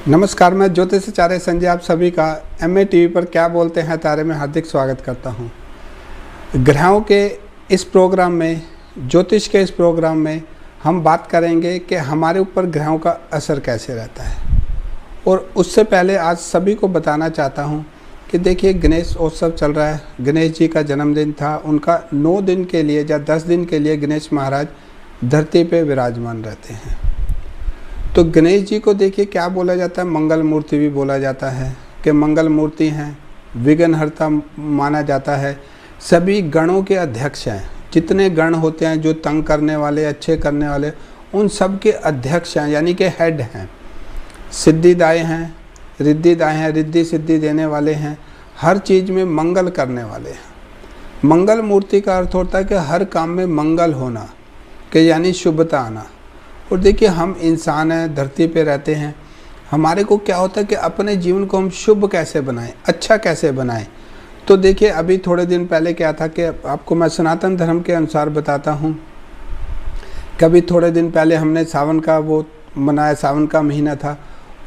नमस्कार, मैं ज्योतिषाचार्य संजय आप सभी का एमए टीवी पर क्या बोलते हैं तारे में हार्दिक स्वागत करता हूं। ग्रहों के इस प्रोग्राम में, ज्योतिष के इस प्रोग्राम में हम बात करेंगे कि हमारे ऊपर ग्रहों का असर कैसे रहता है। और उससे पहले आज सभी को बताना चाहता हूं कि देखिए, गणेश उत्सव चल रहा है। गणेश जी का जन्मदिन था। उनका 9 दिन के लिए या 10 दिन के लिए गणेश महाराज धरती पे विराजमान रहते हैं। तो गणेश जी को देखिए क्या बोला जाता है, मंगल मूर्ति भी बोला जाता है कि मंगल मूर्ति हैं, विघ्नहर्ता माना जाता है, सभी गणों के अध्यक्ष हैं। जितने गण होते हैं जो तंग करने वाले, अच्छे करने वाले, उन सब के अध्यक्ष हैं, यानी कि हेड हैं। सिद्धिदाय हैं, रिद्धिदाय हैं, रिद्धि सिद्धि देने वाले हैं, हर चीज़ में मंगल करने वाले हैं। मंगल मूर्ति का अर्थ होता है कि हर काम में मंगल होना, कि यानी शुभता आना। और देखिए, हम इंसान हैं, धरती पे रहते हैं। हमारे को क्या होता है कि अपने जीवन को हम शुभ कैसे बनाएं, अच्छा कैसे बनाएं। तो देखिए, अभी थोड़े दिन पहले क्या था कि आपको मैं सनातन धर्म के अनुसार बताता हूं। कभी थोड़े दिन पहले हमने सावन का वो मनाया, सावन का महीना था।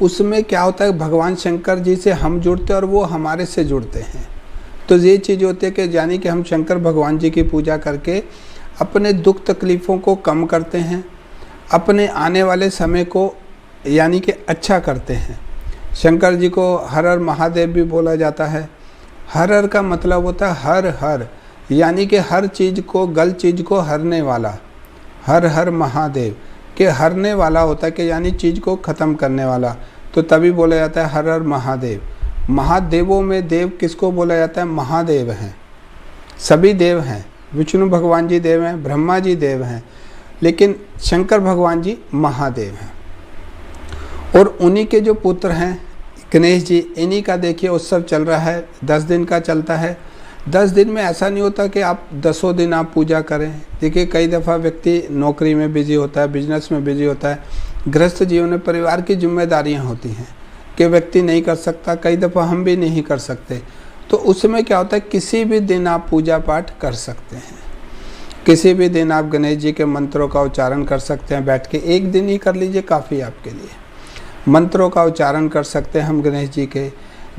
उसमें क्या होता है, भगवान शंकर जी से हम जुड़ते हैं और वो हमारे से जुड़ते हैं। तो ये चीज़ होती है कि यानी कि हम शंकर भगवान जी की पूजा करके अपने दुख तकलीफ़ों को कम करते हैं, अपने आने वाले समय को यानी कि अच्छा करते हैं। शंकर जी को हर हर महादेव भी बोला जाता है। हर हर का मतलब होता है हर हर, यानी कि हर चीज़ को, गलत चीज़ को हरने वाला। हर हर महादेव के हरने वाला होता है कि यानी चीज़ को ख़त्म करने वाला। तो तभी बोला जाता है हर हर महादेव। महादेवों में देव किसको बोला जाता है? महादेव हैं। सभी देव हैं, विष्णु भगवान जी देव हैं, ब्रह्मा जी देव हैं, लेकिन शंकर भगवान जी महादेव हैं। और उन्हीं के जो पुत्र हैं गणेश जी, इन्हीं का देखिए उत्सव चल रहा है। 10 दिन का चलता है। 10 दिन में ऐसा नहीं होता कि आप 10 दिन आप पूजा करें। देखिए, कई दफ़ा व्यक्ति नौकरी में बिजी होता है, बिजनेस में बिजी होता है, गृहस्थ जीवन में परिवार की जिम्मेदारियां होती हैं कि व्यक्ति नहीं कर सकता। कई दफ़ा हम भी नहीं कर सकते। तो उसमें क्या होता है, किसी भी दिन आप पूजा पाठ कर सकते हैं। किसी भी दिन आप गणेश जी के मंत्रों का उच्चारण कर सकते हैं। बैठ के एक दिन ही कर लीजिए, काफ़ी आपके लिए। मंत्रों का उच्चारण कर सकते हैं हम गणेश जी के।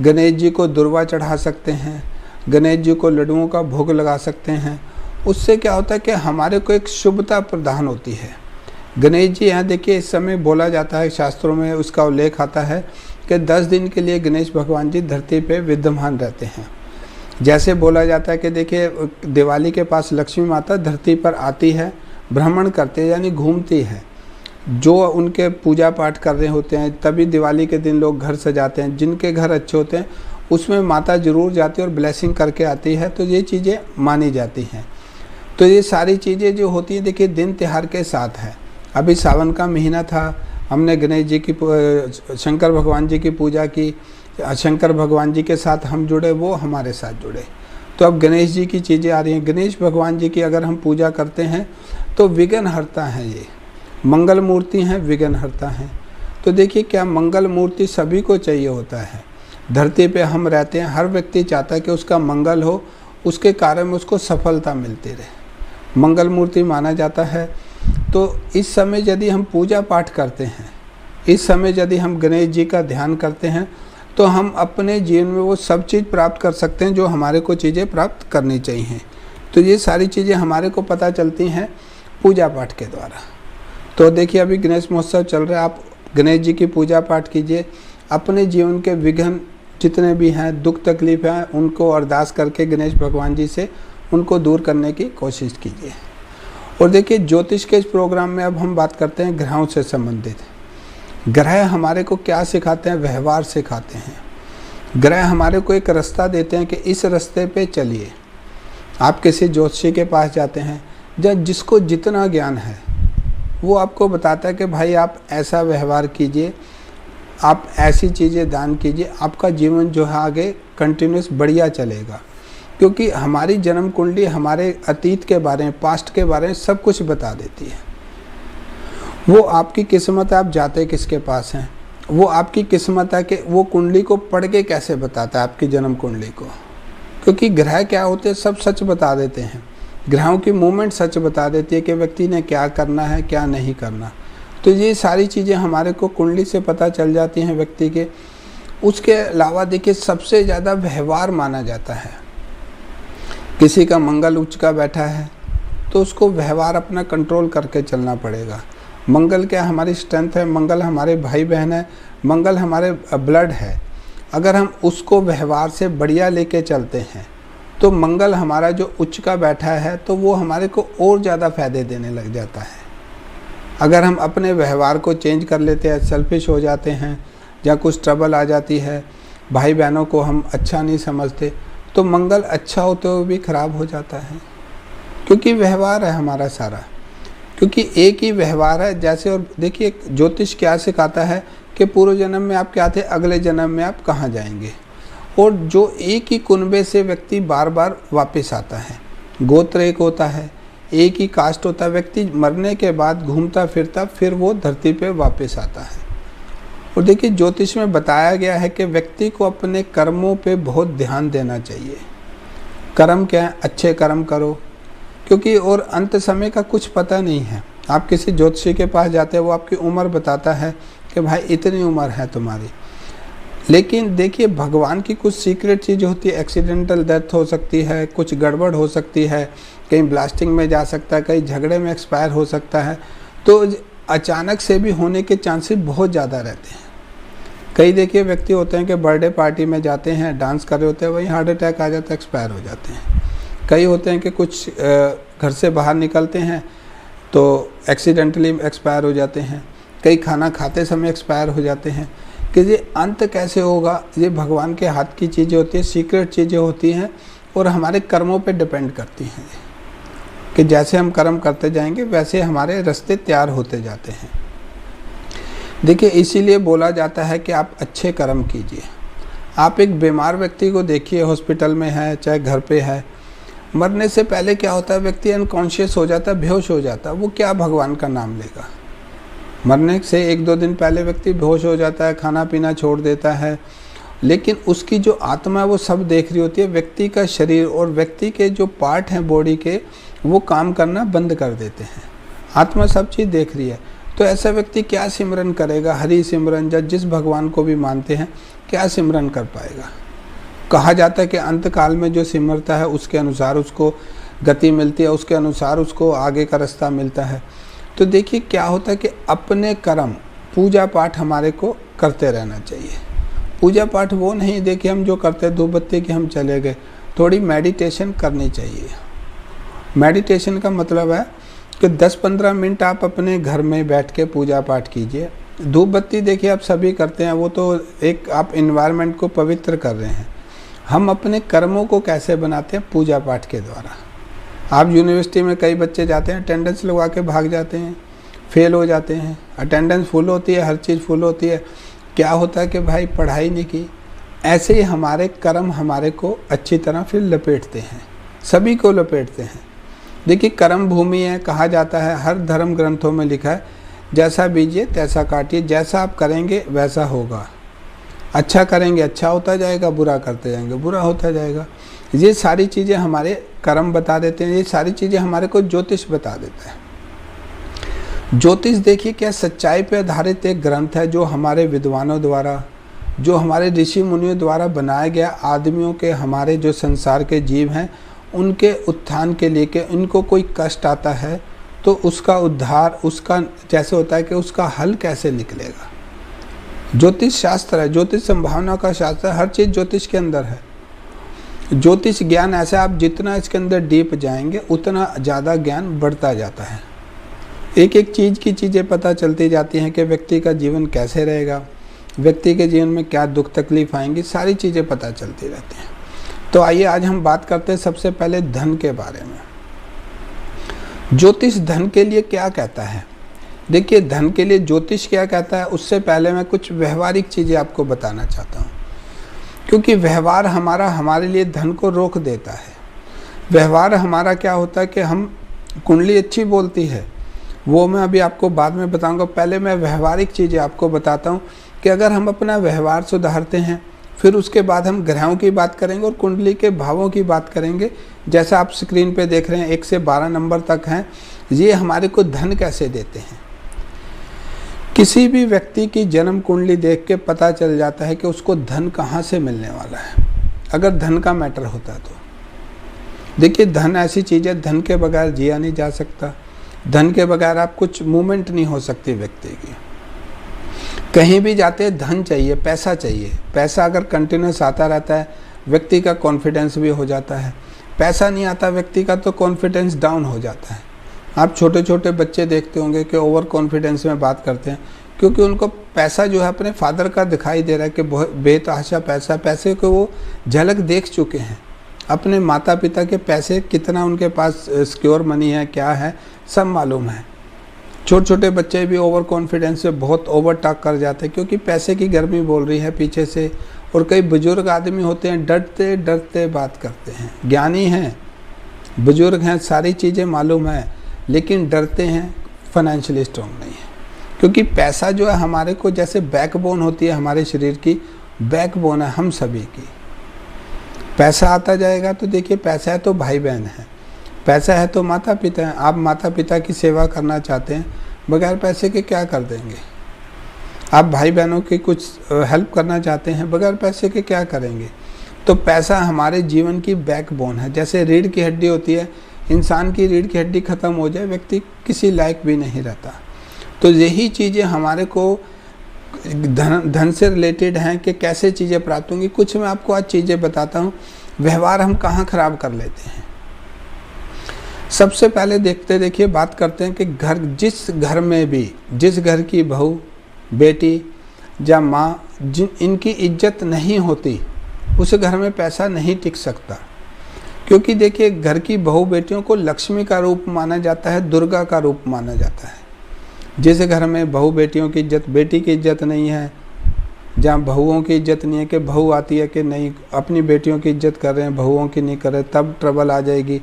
गणेश जी को दुर्वा चढ़ा सकते हैं, गणेश जी को लड्डुओं का भोग लगा सकते हैं। उससे क्या होता है कि हमारे को एक शुभता प्रदान होती है। गणेश जी यहाँ देखिए, इस समय बोला जाता है, शास्त्रों में उसका उल्लेख आता है कि 10 दिन के लिए गणेश भगवान जी धरती पर विद्यमान रहते हैं। जैसे बोला जाता है कि देखिए, दिवाली के पास लक्ष्मी माता धरती पर आती है, भ्रमण करते हैं, यानी घूमती है। जो उनके पूजा पाठ कर रहे होते हैं, तभी दिवाली के दिन लोग घर सजाते हैं। जिनके घर अच्छे होते हैं उसमें माता जरूर जाती है और ब्लेसिंग करके आती है। तो ये चीज़ें मानी जाती हैं। तो ये सारी चीज़ें जो होती हैं, देखिए, दिन त्यौहार के साथ है। अभी सावन का महीना था, हमने गणेश जी की, शंकर भगवान जी की पूजा की। शंकर भगवान जी के साथ हम जुड़े, वो हमारे साथ जुड़े। तो अब गणेश जी की चीज़ें आ रही हैं। गणेश भगवान जी की अगर हम पूजा करते हैं तो विघ्नहर्ता हैं, ये मंगल मूर्ति हैं, विघ्नहर्ता हैं। तो देखिए, क्या मंगल मूर्ति सभी को चाहिए होता है। धरती पे हम रहते हैं, हर व्यक्ति चाहता है कि उसका मंगल हो, उसके कार्य में उसको सफलता मिलती रहे। मंगल मूर्ति माना जाता है। तो इस समय यदि हम पूजा पाठ करते हैं, इस समय यदि हम गणेश जी का ध्यान करते हैं, तो हम अपने जीवन में वो सब चीज़ प्राप्त कर सकते हैं जो हमारे को चीज़ें प्राप्त करनी चाहिए। तो ये सारी चीज़ें हमारे को पता चलती हैं पूजा पाठ के द्वारा। तो देखिए, अभी गणेश महोत्सव चल रहा है। आप गणेश जी की पूजा पाठ कीजिए। अपने जीवन के विघ्न जितने भी हैं, दुख तकलीफ हैं, उनको अरदास करके गणेश भगवान जी से उनको दूर करने की कोशिश कीजिए। और देखिए, ज्योतिष के इस प्रोग्राम में अब हम बात करते हैं ग्रहों से संबंधित। ग्रह हमारे को क्या सिखाते हैं? व्यवहार सिखाते हैं। ग्रह हमारे को एक रास्ता देते हैं कि इस रास्ते पे चलिए। आप किसी ज्योतिषी के पास जाते हैं, जब जिसको जितना ज्ञान है वो आपको बताता है कि भाई आप ऐसा व्यवहार कीजिए, आप ऐसी चीज़ें दान कीजिए, आपका जीवन जो है आगे कंटिन्यूस बढ़िया चलेगा। क्योंकि हमारी जन्म कुंडली हमारे अतीत के बारे में, पास्ट के बारे में सब कुछ बता देती है। वो आपकी किस्मत है, आप जाते किसके पास हैं। वो आपकी किस्मत है कि वो कुंडली को पढ़ के कैसे बताता है आपकी जन्म कुंडली को। क्योंकि ग्रह क्या होते हैं, सब सच बता देते हैं। ग्रहों की मूवमेंट सच बता देती है कि व्यक्ति ने क्या करना है, क्या नहीं करना। तो ये सारी चीज़ें हमारे को कुंडली से पता चल जाती हैं व्यक्ति के। उसके अलावा देखिए सबसे ज़्यादा व्यवहार माना जाता है। किसी का मंगल उच्च का बैठा है तो उसको व्यवहार अपना कंट्रोल करके चलना पड़ेगा। मंगल क्या हमारी स्ट्रेंथ है, मंगल हमारे भाई बहन है, मंगल हमारे ब्लड है। अगर हम उसको व्यवहार से बढ़िया लेके चलते हैं तो मंगल हमारा जो उच्च का बैठा है तो वो हमारे को और ज़्यादा फ़ायदे देने लग जाता है। अगर हम अपने व्यवहार को चेंज कर लेते हैं, सेल्फिश हो जाते हैं या कुछ ट्रबल आ जाती है, भाई बहनों को हम अच्छा नहीं समझते, तो मंगल अच्छा होते हुए भी खराब हो जाता है, क्योंकि व्यवहार है हमारा सारा। क्योंकि एक ही व्यवहार है जैसे। और देखिए ज्योतिष क्या सिखाता है कि पूर्व जन्म में आप क्या थे, अगले जन्म में आप कहाँ जाएंगे। और जो एक ही कुनबे से व्यक्ति बार बार वापस आता है, गोत्र एक होता है, एक ही कास्ट होता है, व्यक्ति मरने के बाद घूमता फिरता फिर वो धरती पे वापस आता है। और देखिए ज्योतिष में बताया गया है कि व्यक्ति को अपने कर्मों पे बहुत ध्यान देना चाहिए। कर्म क्या है, अच्छे कर्म करो, क्योंकि और अंत समय का कुछ पता नहीं है। आप किसी ज्योतिषी के पास जाते हैं, वो आपकी उम्र बताता है कि भाई इतनी उम्र है तुम्हारी, लेकिन देखिए भगवान की कुछ सीक्रेट चीज़ होती है। एक्सीडेंटल डेथ हो सकती है, कुछ गड़बड़ हो सकती है, कहीं ब्लास्टिंग में जा सकता है, कहीं झगड़े में एक्सपायर हो सकता है, तो अचानक से भी होने के चांसेस बहुत ज़्यादा रहते हैं। कई देखिए व्यक्ति होते हैं कि बर्थडे पार्टी में जाते हैं, डांस कर रहे होते हैं, वहीं हार्ट अटैक आ जाता है, एक्सपायर हो जाते हैं। कई होते हैं कि कुछ घर से बाहर निकलते हैं तो एक्सीडेंटली एक्सपायर हो जाते हैं। कई खाना खाते समय एक्सपायर हो जाते हैं। कि ये अंत कैसे होगा, ये भगवान के हाथ की चीज़ें होती हैं, सीक्रेट चीज़ें होती हैं और हमारे कर्मों पे डिपेंड करती हैं कि जैसे हम कर्म करते जाएंगे वैसे हमारे रास्ते तैयार होते जाते हैं। देखिए इसीलिए बोला जाता है कि आप अच्छे कर्म कीजिए। आप एक बीमार व्यक्ति को देखिए, हॉस्पिटल में है चाहे घर पे है, मरने से पहले क्या होता है, व्यक्ति अनकॉन्शियस हो जाता है, बेहोश हो जाता है। वो क्या भगवान का नाम लेगा। मरने से 1-2 दिन पहले व्यक्ति बेहोश हो जाता है, खाना पीना छोड़ देता है, लेकिन उसकी जो आत्मा है वो सब देख रही होती है। व्यक्ति का शरीर और व्यक्ति के जो पार्ट हैं बॉडी के, वो काम करना बंद कर देते हैं। आत्मा सब चीज़ देख रही है, तो ऐसा व्यक्ति क्या सिमरन करेगा। हरि सिमरन या जिस भगवान को भी मानते हैं, क्या सिमरन कर पाएगा। कहा जाता है कि अंत काल में जो सिमरता है उसके अनुसार उसको गति मिलती है, उसके अनुसार उसको आगे का रास्ता मिलता है। तो देखिए क्या होता है कि अपने कर्म, पूजा पाठ हमारे को करते रहना चाहिए। पूजा पाठ वो नहीं देखिए हम जो करते हैं धूप बत्ती की हम चले गए, थोड़ी मेडिटेशन करनी चाहिए। मेडिटेशन का मतलब है कि 10-15 मिनट आप अपने घर में बैठ के पूजा पाठ कीजिए। धूप बत्ती देखिए आप सभी करते हैं, वो तो एक आप इन्वायरमेंट को पवित्र कर रहे हैं। हम अपने कर्मों को कैसे बनाते हैं, पूजा पाठ के द्वारा। आप यूनिवर्सिटी में कई बच्चे जाते हैं, अटेंडेंस लगवा के भाग जाते हैं, फेल हो जाते हैं। अटेंडेंस फुल होती है, हर चीज़ फुल होती है, क्या होता है कि भाई पढ़ाई नहीं की। ऐसे ही हमारे कर्म हमारे को अच्छी तरह फिर लपेटते हैं, सभी को लपेटते हैं। देखिए कर्म भूमि है, कहा जाता है, हर धर्म ग्रंथों में लिखा है, जैसा बीजिए तैसा काटिए, जैसा आप करेंगे वैसा होगा। अच्छा करेंगे अच्छा होता जाएगा, बुरा करते जाएंगे बुरा होता जाएगा। ये सारी चीज़ें हमारे कर्म बता देते हैं, ये सारी चीज़ें हमारे को ज्योतिष बता देता है। ज्योतिष देखिए क्या सच्चाई पे आधारित एक ग्रंथ है, जो हमारे विद्वानों द्वारा, जो हमारे ऋषि मुनियों द्वारा बनाया गया, आदमियों के, हमारे जो संसार के जीव हैं उनके उत्थान के लिए कि इनको कोई कष्ट आता है तो उसका उद्धार, उसका जैसे होता है कि उसका हल कैसे निकलेगा। ज्योतिष शास्त्र है, ज्योतिष संभावना का शास्त्र है, हर चीज़ ज्योतिष के अंदर है। ज्योतिष ज्ञान ऐसा, आप जितना इसके अंदर डीप जाएंगे उतना ज़्यादा ज्ञान बढ़ता जाता है। एक एक चीज़ की चीज़ें पता चलती जाती हैं कि व्यक्ति का जीवन कैसे रहेगा, व्यक्ति के जीवन में क्या दुख तकलीफ आएंगी, सारी चीज़ें पता चलती रहती हैं। तो आइए आज हम बात करते हैं सबसे पहले धन के बारे में। ज्योतिष धन के लिए क्या कहता है। देखिए धन के लिए ज्योतिष क्या कहता है, उससे पहले मैं कुछ व्यवहारिक चीज़ें आपको बताना चाहता हूँ, क्योंकि व्यवहार हमारा हमारे लिए धन को रोक देता है। व्यवहार हमारा क्या होता है कि हम, कुंडली अच्छी बोलती है, वो मैं अभी आपको बाद में बताऊंगा। पहले मैं व्यवहारिक चीज़ें आपको बताता हूँ कि अगर हम अपना व्यवहार सुधारते हैं, फिर उसके बाद हम ग्रहों की बात करेंगे और कुंडली के भावों की बात करेंगे। जैसा आप स्क्रीन पे देख रहे हैं 1 से 12 नंबर तक हैं, ये हमारे को धन कैसे देते हैं। किसी भी व्यक्ति की जन्म कुंडली देख के पता चल जाता है कि उसको धन कहाँ से मिलने वाला है, अगर धन का मैटर होता तो। देखिए धन ऐसी चीज़ है, धन के बगैर जिया नहीं जा सकता, धन के बगैर आप कुछ मूवमेंट नहीं हो सकती व्यक्ति की। कहीं भी जाते हैं धन चाहिए, पैसा चाहिए। पैसा अगर कंटिन्यूस आता रहता है व्यक्ति का कॉन्फिडेंस भी हो जाता है, पैसा नहीं आता व्यक्ति का तो कॉन्फिडेंस डाउन हो जाता है। आप छोटे छोटे बच्चे देखते होंगे कि ओवर कॉन्फिडेंस में बात करते हैं, क्योंकि उनको पैसा जो है अपने फादर का दिखाई दे रहा है कि बेतहाशा पैसा, पैसे को वो झलक देख चुके हैं। अपने माता पिता के पैसे कितना उनके पास सिक्योर मनी है, क्या है, सब मालूम है। छोटे छोटे बच्चे भी ओवर कॉन्फिडेंस से बहुत ओवर टॉक कर जाते हैं, क्योंकि पैसे की गर्मी बोल रही है पीछे से। और कई बुजुर्ग आदमी होते हैं डरते डरते बात करते हैं, ज्ञानी हैं, बुजुर्ग हैं, सारी चीज़ें मालूम है, लेकिन डरते हैं, फाइनेंशियली स्ट्रॉन्ग नहीं है। क्योंकि पैसा जो है हमारे को जैसे बैकबोन होती है हमारे शरीर की, बैकबोन है हम सभी की। पैसा आता जाएगा तो देखिए पैसा है तो भाई बहन है, पैसा है तो माता पिता हैं। आप माता पिता की सेवा करना चाहते हैं, बगैर पैसे के क्या कर देंगे? आप भाई बहनों की कुछ हेल्प करना चाहते हैं, बगैर पैसे के क्या करेंगे? तो पैसा हमारे जीवन की बैकबोन है। जैसे रीढ़ की हड्डी होती है, इंसान की रीढ़ की हड्डी ख़त्म हो जाए व्यक्ति किसी लायक भी नहीं रहता। तो यही चीज़ें हमारे को धन से रिलेटेड हैं कि कैसे चीज़ें प्राप्त होंगी। कुछ मैं आपको आज चीज़ें बताता हूँ। व्यवहार हम कहाँ ख़राब कर लेते हैं। सबसे पहले देखिए बात करते हैं कि जिस घर में भी, जिस घर की बहू, बेटी या माँ इनकी इज्जत नहीं होती, उस घर में पैसा नहीं टिक सकता। क्योंकि देखिए घर की बहू बेटियों को लक्ष्मी का रूप माना जाता है, दुर्गा का रूप माना जाता है। जिस घर में बहू बेटियों की इज्जत, बेटी की इज्जत नहीं है, जहाँ बहुओं की इज्जत नहीं है कि बहू आती है कि नहीं अपनी बेटियों की इज्जत कर रहे हैं, बहुओं की नहीं कर रहे, तब ट्रबल आ जाएगी।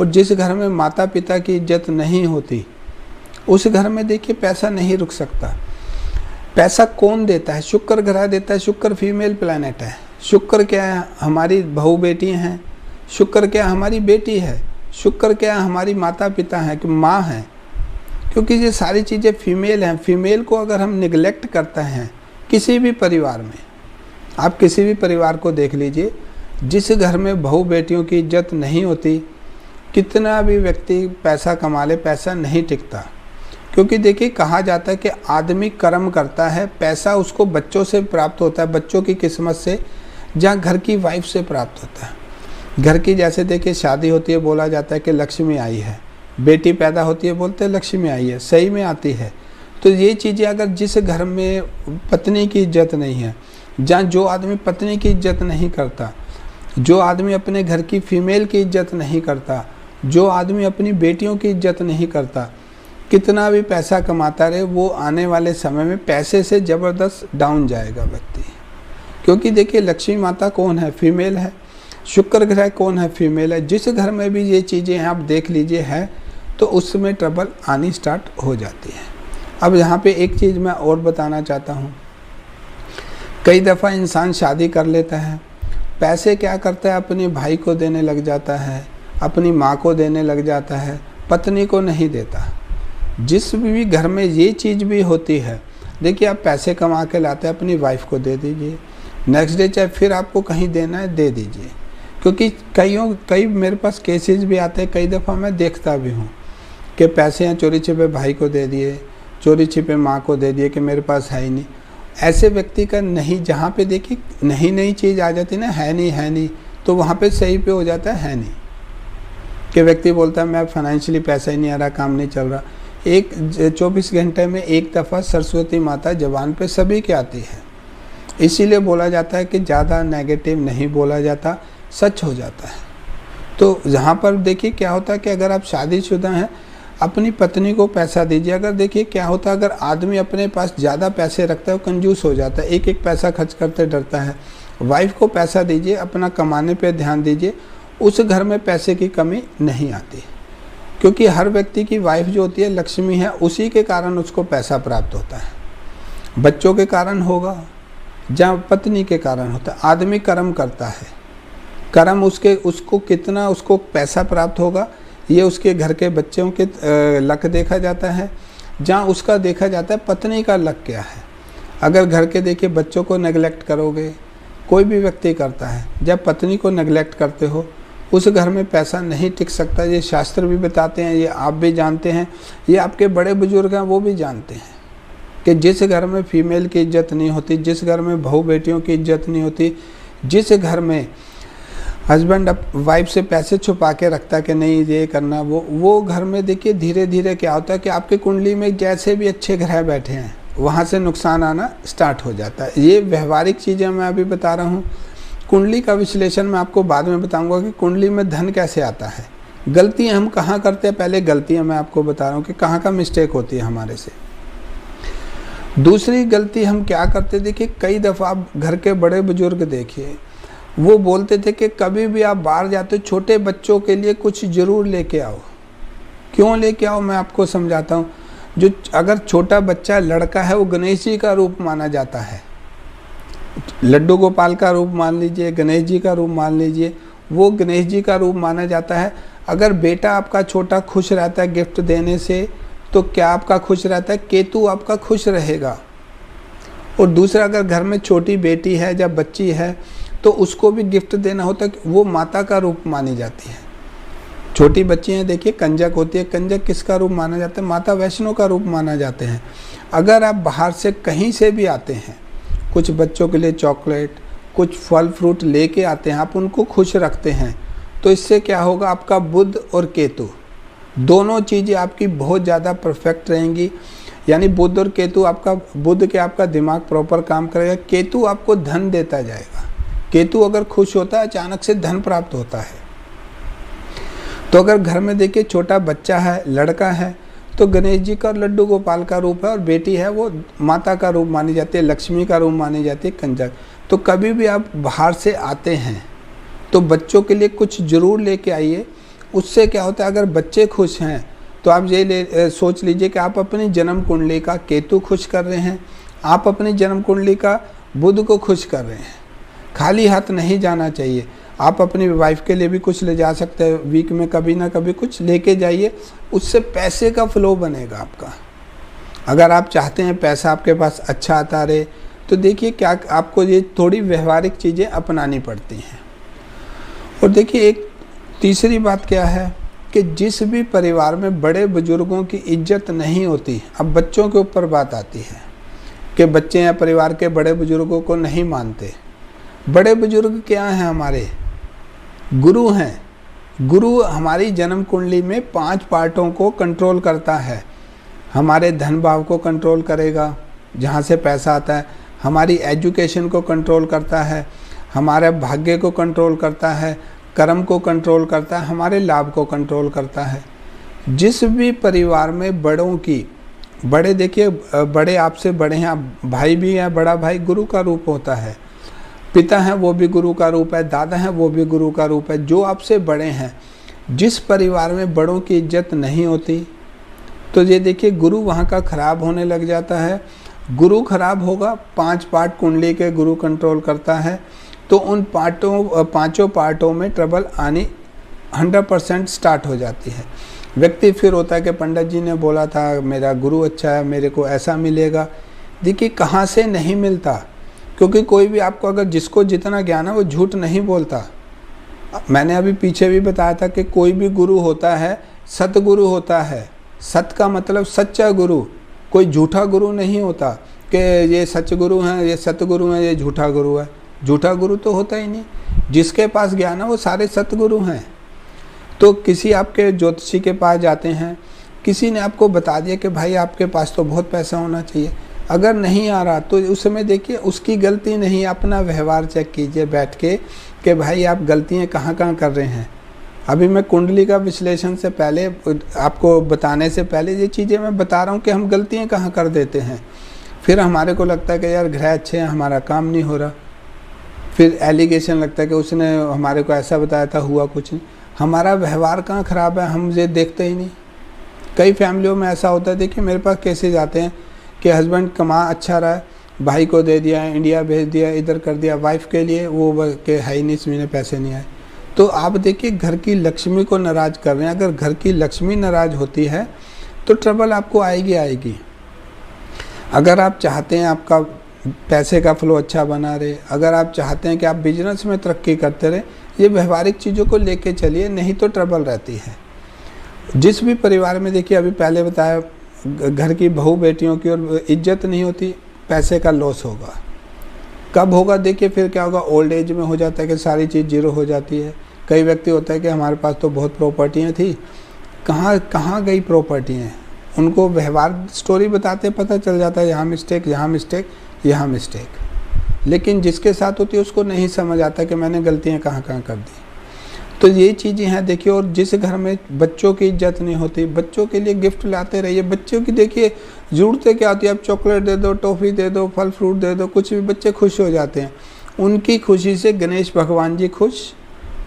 और जिस घर में माता पिता की इज्जत नहीं होती, उस घर में देखिए पैसा नहीं रुक सकता। पैसा कौन देता है? शुक्र ग्रह देता है। शुक्र फीमेल प्लैनेट है। शुक्र क्या है? हमारी बहू बेटी हैं। शुक्र क्या? हमारी बेटी है। शुक्र क्या? हमारी माता पिता हैं, कि माँ है। क्योंकि ये सारी चीज़ें फीमेल हैं। फीमेल को अगर हम निगलेक्ट करते हैं किसी भी परिवार में, आप किसी भी परिवार को देख लीजिए, जिस घर में बहू बेटियों की इज्जत नहीं होती, कितना भी व्यक्ति पैसा कमा ले, पैसा नहीं टिकता। क्योंकि देखिए कहा जाता है कि आदमी कर्म करता है, पैसा उसको बच्चों से प्राप्त होता है, बच्चों की किस्मत से, जहाँ घर की वाइफ से प्राप्त होता है। घर की जैसे देखिए शादी होती है, बोला जाता है कि लक्ष्मी आई है, बेटी पैदा होती है बोलते हैं लक्ष्मी आई है, सही में आती है। तो ये चीज़ें अगर जिस घर में पत्नी की इज्जत नहीं है, जहाँ जो आदमी पत्नी की इज्जत नहीं करता, जो आदमी अपने घर की फीमेल की इज्जत नहीं करता, जो आदमी अपनी बेटियों की इज्जत नहीं करता, कितना भी पैसा कमाता रहे, वो आने वाले समय में पैसे से ज़बरदस्त डाउन जाएगा व्यक्ति। क्योंकि देखिए लक्ष्मी माता कौन है? फीमेल है। शुक्र ग्रह कौन है? फीमेल है। जिस घर में भी ये चीज़ें हैं आप देख लीजिए है, तो उसमें ट्रबल आनी स्टार्ट हो जाती है। अब यहाँ पे एक चीज़ मैं और बताना चाहता हूँ। कई दफ़ा इंसान शादी कर लेता है, पैसे क्या करता है, अपने भाई को देने लग जाता है, अपनी माँ को देने लग जाता है, पत्नी को नहीं देता। जिस भी घर में ये चीज़ भी होती है, देखिए आप पैसे कमा के लाते हैं, अपनी वाइफ को दे दीजिए, नेक्स्ट डे चाहे फिर आपको कहीं देना है दे दीजिए। क्योंकि कई मेरे पास केसेस भी आते हैं, कई दफ़ा मैं देखता भी हूँ कि पैसे हैं चोरी छिपे भाई को दे दिए, चोरी छिपे माँ को दे दिए कि मेरे पास है ही नहीं। ऐसे व्यक्ति का नहीं, जहाँ पे देखिए नई चीज़ आ जाती ना, है नहीं, तो वहाँ पे सही पे हो जाता है नहीं, कि व्यक्ति बोलता है मैं फाइनेंशियली पैसा ही नहीं आ रहा, काम नहीं चल रहा। 24 घंटे में एक दफ़ा सरस्वती माता जबान पे सभी के आती है। इसीलिए बोला जाता है कि ज़्यादा नेगेटिव नहीं बोला जाता, सच हो जाता है। तो यहाँ पर देखिए क्या होता है कि अगर आप शादीशुदा हैं, अपनी पत्नी को पैसा दीजिए। अगर देखिए क्या होता है, अगर आदमी अपने पास ज़्यादा पैसे रखता है, वो कंजूस हो जाता है, एक पैसा खर्च करते डरता है। वाइफ को पैसा दीजिए, अपना कमाने पे ध्यान दीजिए, उस घर में पैसे की कमी नहीं आती। क्योंकि हर व्यक्ति की वाइफ जो होती है लक्ष्मी है, उसी के कारण उसको पैसा प्राप्त होता है। बच्चों के कारण होगा, जहाँ पत्नी के कारण होता है। आदमी कर्म करता है, कर्म उसको कितना उसको पैसा प्राप्त होगा, ये उसके घर के बच्चों के लक देखा जाता है। जहाँ उसका देखा जाता है पत्नी का लक क्या है। अगर घर के देखिए बच्चों को नेगलेक्ट करोगे, कोई भी व्यक्ति करता है, जब पत्नी को नेगलेक्ट करते हो उस घर में पैसा नहीं टिक सकता। ये शास्त्र भी बताते हैं, ये आप भी जानते हैं, ये आपके बड़े बुजुर्ग हैं वो भी जानते हैं कि जिस घर में फीमेल की इज्जत नहीं होती, जिस घर में बहू बेटियों की इज्जत नहीं होती, जिस घर में हस्बैंड वाइफ से पैसे छुपा के रखता कि नहीं ये करना वो घर में देखिए धीरे धीरे क्या होता है कि आपकी कुंडली में जैसे भी अच्छे ग्रह बैठे हैं वहाँ से नुकसान आना स्टार्ट हो जाता है। ये व्यवहारिक चीज़ें मैं अभी बता रहा हूँ। कुंडली का विश्लेषण मैं आपको बाद में बताऊंगा कि कुंडली में धन कैसे आता है। गलतियाँ हम कहाँ करते हैं, पहले गलतियाँ मैं आपको बता रहा हूँ कि कहाँ का मिस्टेक होती है हमारे से। दूसरी गलती हम क्या करते, देखिए कई दफ़ा आप घर के बड़े बुजुर्ग देखिए, वो बोलते थे कि कभी भी आप बाहर जाते हो छोटे बच्चों के लिए कुछ ज़रूर लेके आओ। क्यों लेके आओ मैं आपको समझाता हूँ। जो अगर छोटा बच्चा लड़का है वो गणेश जी का रूप माना जाता है, लड्डू गोपाल का रूप मान लीजिए, गणेश जी का रूप मान लीजिए, वो गणेश जी का रूप माना जाता है। अगर बेटा आपका छोटा खुश रहता है गिफ्ट देने से तो क्या आपका खुश रहता है, केतु आपका खुश रहेगा। और दूसरा अगर घर में छोटी बेटी है या बच्ची है तो उसको भी गिफ्ट देना होता है, वो माता का रूप मानी जाती है। छोटी बच्चियाँ देखिए कंजक होती है, कंजक किसका रूप माना जाता है, माता वैष्णो का रूप माना जाते हैं। अगर आप बाहर से कहीं से भी आते हैं, कुछ बच्चों के लिए चॉकलेट, कुछ फल फ्रूट लेके आते हैं, आप उनको खुश रखते हैं, तो इससे क्या होगा, आपका बुध और केतु दोनों चीज़ें आपकी बहुत ज़्यादा परफेक्ट रहेंगी। यानी बुध और केतु, आपका बुध के आपका दिमाग प्रॉपर काम करेगा, केतु आपको धन देता जाएगा। केतु अगर खुश होता है अचानक से धन प्राप्त होता है। तो अगर घर में देखिए छोटा बच्चा है, लड़का है, तो गणेश जी का लड्डू गोपाल का रूप है, और बेटी है वो माता का रूप मानी जाती है, लक्ष्मी का रूप मानी जाती है, कंजक। तो कभी भी आप बाहर से आते हैं तो बच्चों के लिए कुछ ज़रूर लेके आइए। उससे क्या होता है, अगर बच्चे खुश हैं तो आप ये सोच लीजिए कि आप अपनी जन्म कुंडली का केतु खुश कर रहे हैं, आप अपनी जन्म कुंडली का बुध को खुश कर रहे हैं। खाली हाथ नहीं जाना चाहिए। आप अपनी वाइफ के लिए भी कुछ ले जा सकते हैं, वीक में कभी ना कभी कुछ लेके जाइए, उससे पैसे का फ्लो बनेगा आपका। अगर आप चाहते हैं पैसा आपके पास अच्छा आता रहे तो देखिए क्या आपको ये थोड़ी व्यवहारिक चीज़ें अपनानी पड़ती हैं। और देखिए एक तीसरी बात क्या है कि जिस भी परिवार में बड़े बुजुर्गों की इज्जत नहीं होती, अब बच्चों के ऊपर बात आती है कि बच्चे या परिवार के बड़े बुजुर्गों को नहीं मानते। बड़े बुजुर्ग क्या हैं, हमारे गुरु हैं। गुरु हमारी जन्म कुंडली में 5 पार्टों को कंट्रोल करता है। हमारे धन भाव को कंट्रोल करेगा, जहाँ से पैसा आता है, हमारी एजुकेशन को कंट्रोल करता है, हमारे भाग्य को कंट्रोल करता है, कर्म को कंट्रोल करता है, हमारे लाभ को कंट्रोल करता है। जिस भी परिवार में बड़ों की, बड़े देखिए बड़े आपसे बड़े हैं, आप भाई भी हैं, बड़ा भाई गुरु का रूप होता है, पिता हैं वो भी गुरु का रूप है, दादा हैं वो भी गुरु का रूप है। जो आपसे बड़े हैं, जिस परिवार में बड़ों की इज्जत नहीं होती तो ये देखिए गुरु वहाँ का खराब होने लग जाता है। गुरु खराब होगा, 5 पार्ट कुंडली के गुरु कंट्रोल करता है, तो उन पाँचों पार्टों में ट्रबल आनी 100% स्टार्ट हो जाती है। व्यक्ति फिर होता है कि पंडित जी ने बोला था मेरा गुरु अच्छा है, मेरे को ऐसा मिलेगा। देखिए कहाँ से नहीं मिलता, क्योंकि कोई भी आपको अगर जिसको जितना ज्ञान है वो झूठ नहीं बोलता। मैंने अभी पीछे भी बताया था कि कोई भी गुरु होता है सतगुरु होता है। सत का मतलब सच्चा गुरु, कोई झूठा गुरु नहीं होता कि ये सच गुरु हैं, ये सतगुरु हैं, ये झूठा गुरु है। झूठा गुरु तो होता ही नहीं। जिसके पास ज्ञान है वो सारे सतगुरु हैं। तो किसी आपके ज्योतिषी के पास जाते हैं, किसी ने आपको बता दिया कि भाई आपके पास तो बहुत पैसा होना चाहिए, अगर नहीं आ रहा तो उस समय देखिए उसकी गलती नहीं, अपना व्यवहार चेक कीजिए बैठ के कि भाई आप गलतियाँ कहाँ कहाँ कर रहे हैं। अभी मैं कुंडली का विश्लेषण से पहले, आपको बताने से पहले ये चीज़ें मैं बता रहा हूँ कि हम गलतियाँ कहाँ कर देते हैं। फिर हमारे को लगता है कि यार ग्रह अच्छे हैं, हमारा काम नहीं हो रहा। फिर एलिगेशन लगता है कि उसने हमारे को ऐसा बताया था, हुआ कुछ नहीं। हमारा व्यवहार कहाँ ख़राब है, हम ये देखते ही नहीं। कई फैमिलियों में ऐसा होता है, देखिए मेरे पास केसेज आते हैं कि हस्बैंड कमा अच्छा रहा है, भाई को दे दिया, इंडिया भेज दिया, इधर कर दिया, वाइफ के लिए वो के है ही नहीं, इस महीने पैसे नहीं आए। तो आप देखिए घर की लक्ष्मी को नाराज़ कर रहे हैं। अगर घर की लक्ष्मी नाराज़ होती है तो ट्रबल आपको आएगी आएगी। अगर आप चाहते हैं आपका पैसे का फ्लो अच्छा बना रहे, अगर आप चाहते हैं कि आप बिजनेस में तरक्की करते रहे, ये व्यवहारिक चीज़ों को लेके चलिए, नहीं तो ट्रबल रहती है। जिस भी परिवार में देखिए, अभी पहले बताया, घर की बहू बेटियों की और इज्जत नहीं होती, पैसे का लॉस होगा। कब होगा देखिए, फिर क्या होगा, ओल्ड एज में हो जाता है कि सारी चीज़ जीरो हो जाती है। कई व्यक्ति होता है कि हमारे पास तो बहुत प्रॉपर्टियाँ थी, कहाँ कहाँ गई प्रॉपर्टियाँ, उनको व्यवहार स्टोरी बताते पता चल जाता है, यहाँ मिस्टेक, यहाँ मिस्टेक, यहाँ मिस्टेक। लेकिन जिसके साथ होती है उसको नहीं समझ आता कि मैंने गलतियाँ कहाँ कहाँ कर दी। तो ये चीज़ें हैं देखिए। और जिस घर में बच्चों की इज्जत नहीं होती, बच्चों के लिए गिफ्ट लाते रहिए। बच्चों की देखिए ज़रूरतें क्या होती है, आप चॉकलेट दे दो, टॉफ़ी दे दो, फल फ्रूट दे दो, कुछ भी, बच्चे खुश हो जाते हैं। उनकी खुशी से गणेश भगवान जी खुश,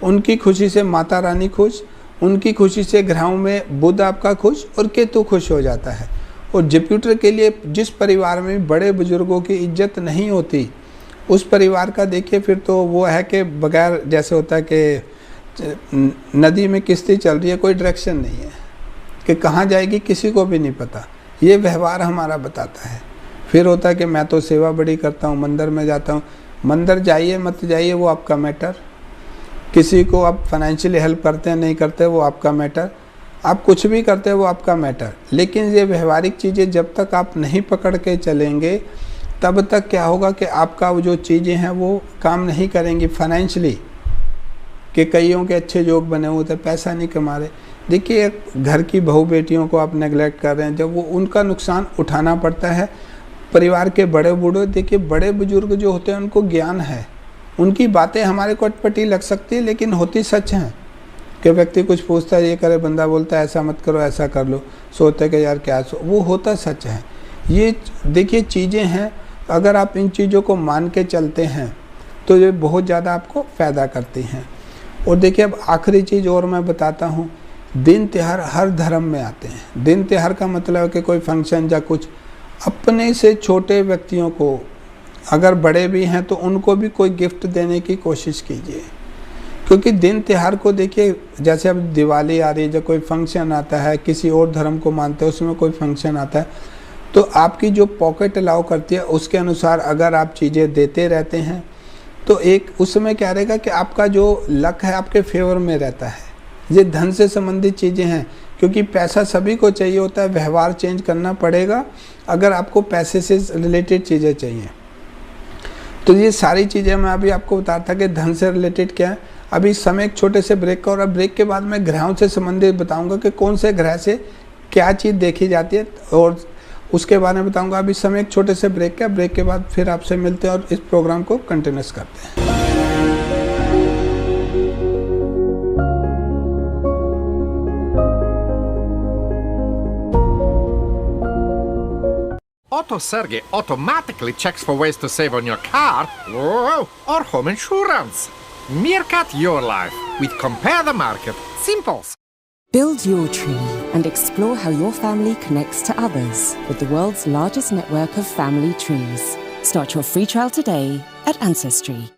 उनकी खुशी से माता रानी खुश, उनकी खुशी से ग्रहों में बुध आपका खुश और केतु खुश हो जाता है। और जुपिटर के लिए जिस परिवार में बड़े बुजुर्गों की इज्जत नहीं होती, उस परिवार का देखिए फिर तो वो है कि बगैर, जैसे होता है कि नदी में किश्ती चल रही है, कोई डायरेक्शन नहीं है कि कहाँ जाएगी, किसी को भी नहीं पता। ये व्यवहार हमारा बताता है। फिर होता है कि मैं तो सेवा बड़ी करता हूँ, मंदिर में जाता हूँ। मंदिर जाइए मत जाइए वो आपका मैटर। किसी को आप फाइनेंशियली हेल्प करते हैं नहीं करते वो आपका मैटर। आप कुछ भी करते हैं वो आपका मैटर। लेकिन ये व्यवहारिक चीज़ें जब तक आप नहीं पकड़ के चलेंगे, तब तक क्या होगा कि आपका वो जो चीज़ें हैं वो काम नहीं करेंगी फाइनेंशियली। कि कईयों के अच्छे योग बने हुए थे, पैसा नहीं कमा रहे। देखिए घर की बहू बेटियों को आप नेगलेक्ट कर रहे हैं, जब वो उनका नुकसान उठाना पड़ता है। परिवार के बड़े बूढ़े, देखिए बड़े बुजुर्ग जो होते हैं उनको ज्ञान है, उनकी बातें हमारे को अटपटी लग सकती है लेकिन होती सच हैं। कि व्यक्ति कुछ पूछता है, ये करे, बंदा बोलता है ऐसा मत करो, ऐसा कर लो, सोचते कि यार क्या वो होता सच है। ये देखिए चीज़ें हैं, अगर आप इन चीज़ों को मान के चलते हैं तो ये बहुत ज़्यादा आपको फ़ायदा करती हैं। और देखिए अब आखिरी चीज़ और मैं बताता हूँ, दिन त्यौहार हर धर्म में आते हैं। दिन त्यौहार का मतलब है कि कोई फंक्शन या कुछ, अपने से छोटे व्यक्तियों को, अगर बड़े भी हैं तो उनको भी कोई गिफ्ट देने की कोशिश कीजिए। क्योंकि दिन त्यौहार को देखिए, जैसे अब दिवाली आ रही है, जब कोई फंक्शन आता है, किसी और धर्म को मानते हैं उसमें कोई फंक्शन आता है, तो आपकी जो पॉकेट अलाउ करती है उसके अनुसार अगर आप चीज़ें देते रहते हैं तो एक उसमें क्या रहेगा कि आपका जो लक है आपके फेवर में रहता है। ये धन से संबंधित चीज़ें हैं, क्योंकि पैसा सभी को चाहिए होता है। व्यवहार चेंज करना पड़ेगा अगर आपको पैसे से रिलेटेड चीज़ें चाहिए। तो ये सारी चीज़ें मैं अभी आपको बता था कि धन से रिलेटेड क्या है। अभी समय एक छोटे से ब्रेक का, और अब ब्रेक के बाद मैं ग्रहों से संबंधित बताऊंगा कि कौन से ग्रह से क्या चीज़ देखी जाती है, और उसके बारे में बताऊंगा। अभी समय एक छोटे से ब्रेक का, ब्रेक के बाद फिर आपसे मिलते हैं और इस प्रोग्राम को कंटिन्यूस करते हैं। Auto Sergey automatically checks for ways to save on your car, whoa, or home insurance. Meerkat your life with Compare the Market. Simple. Build your tree and explore how your family connects to others with the world's largest network of family trees. Start your free trial today at Ancestry.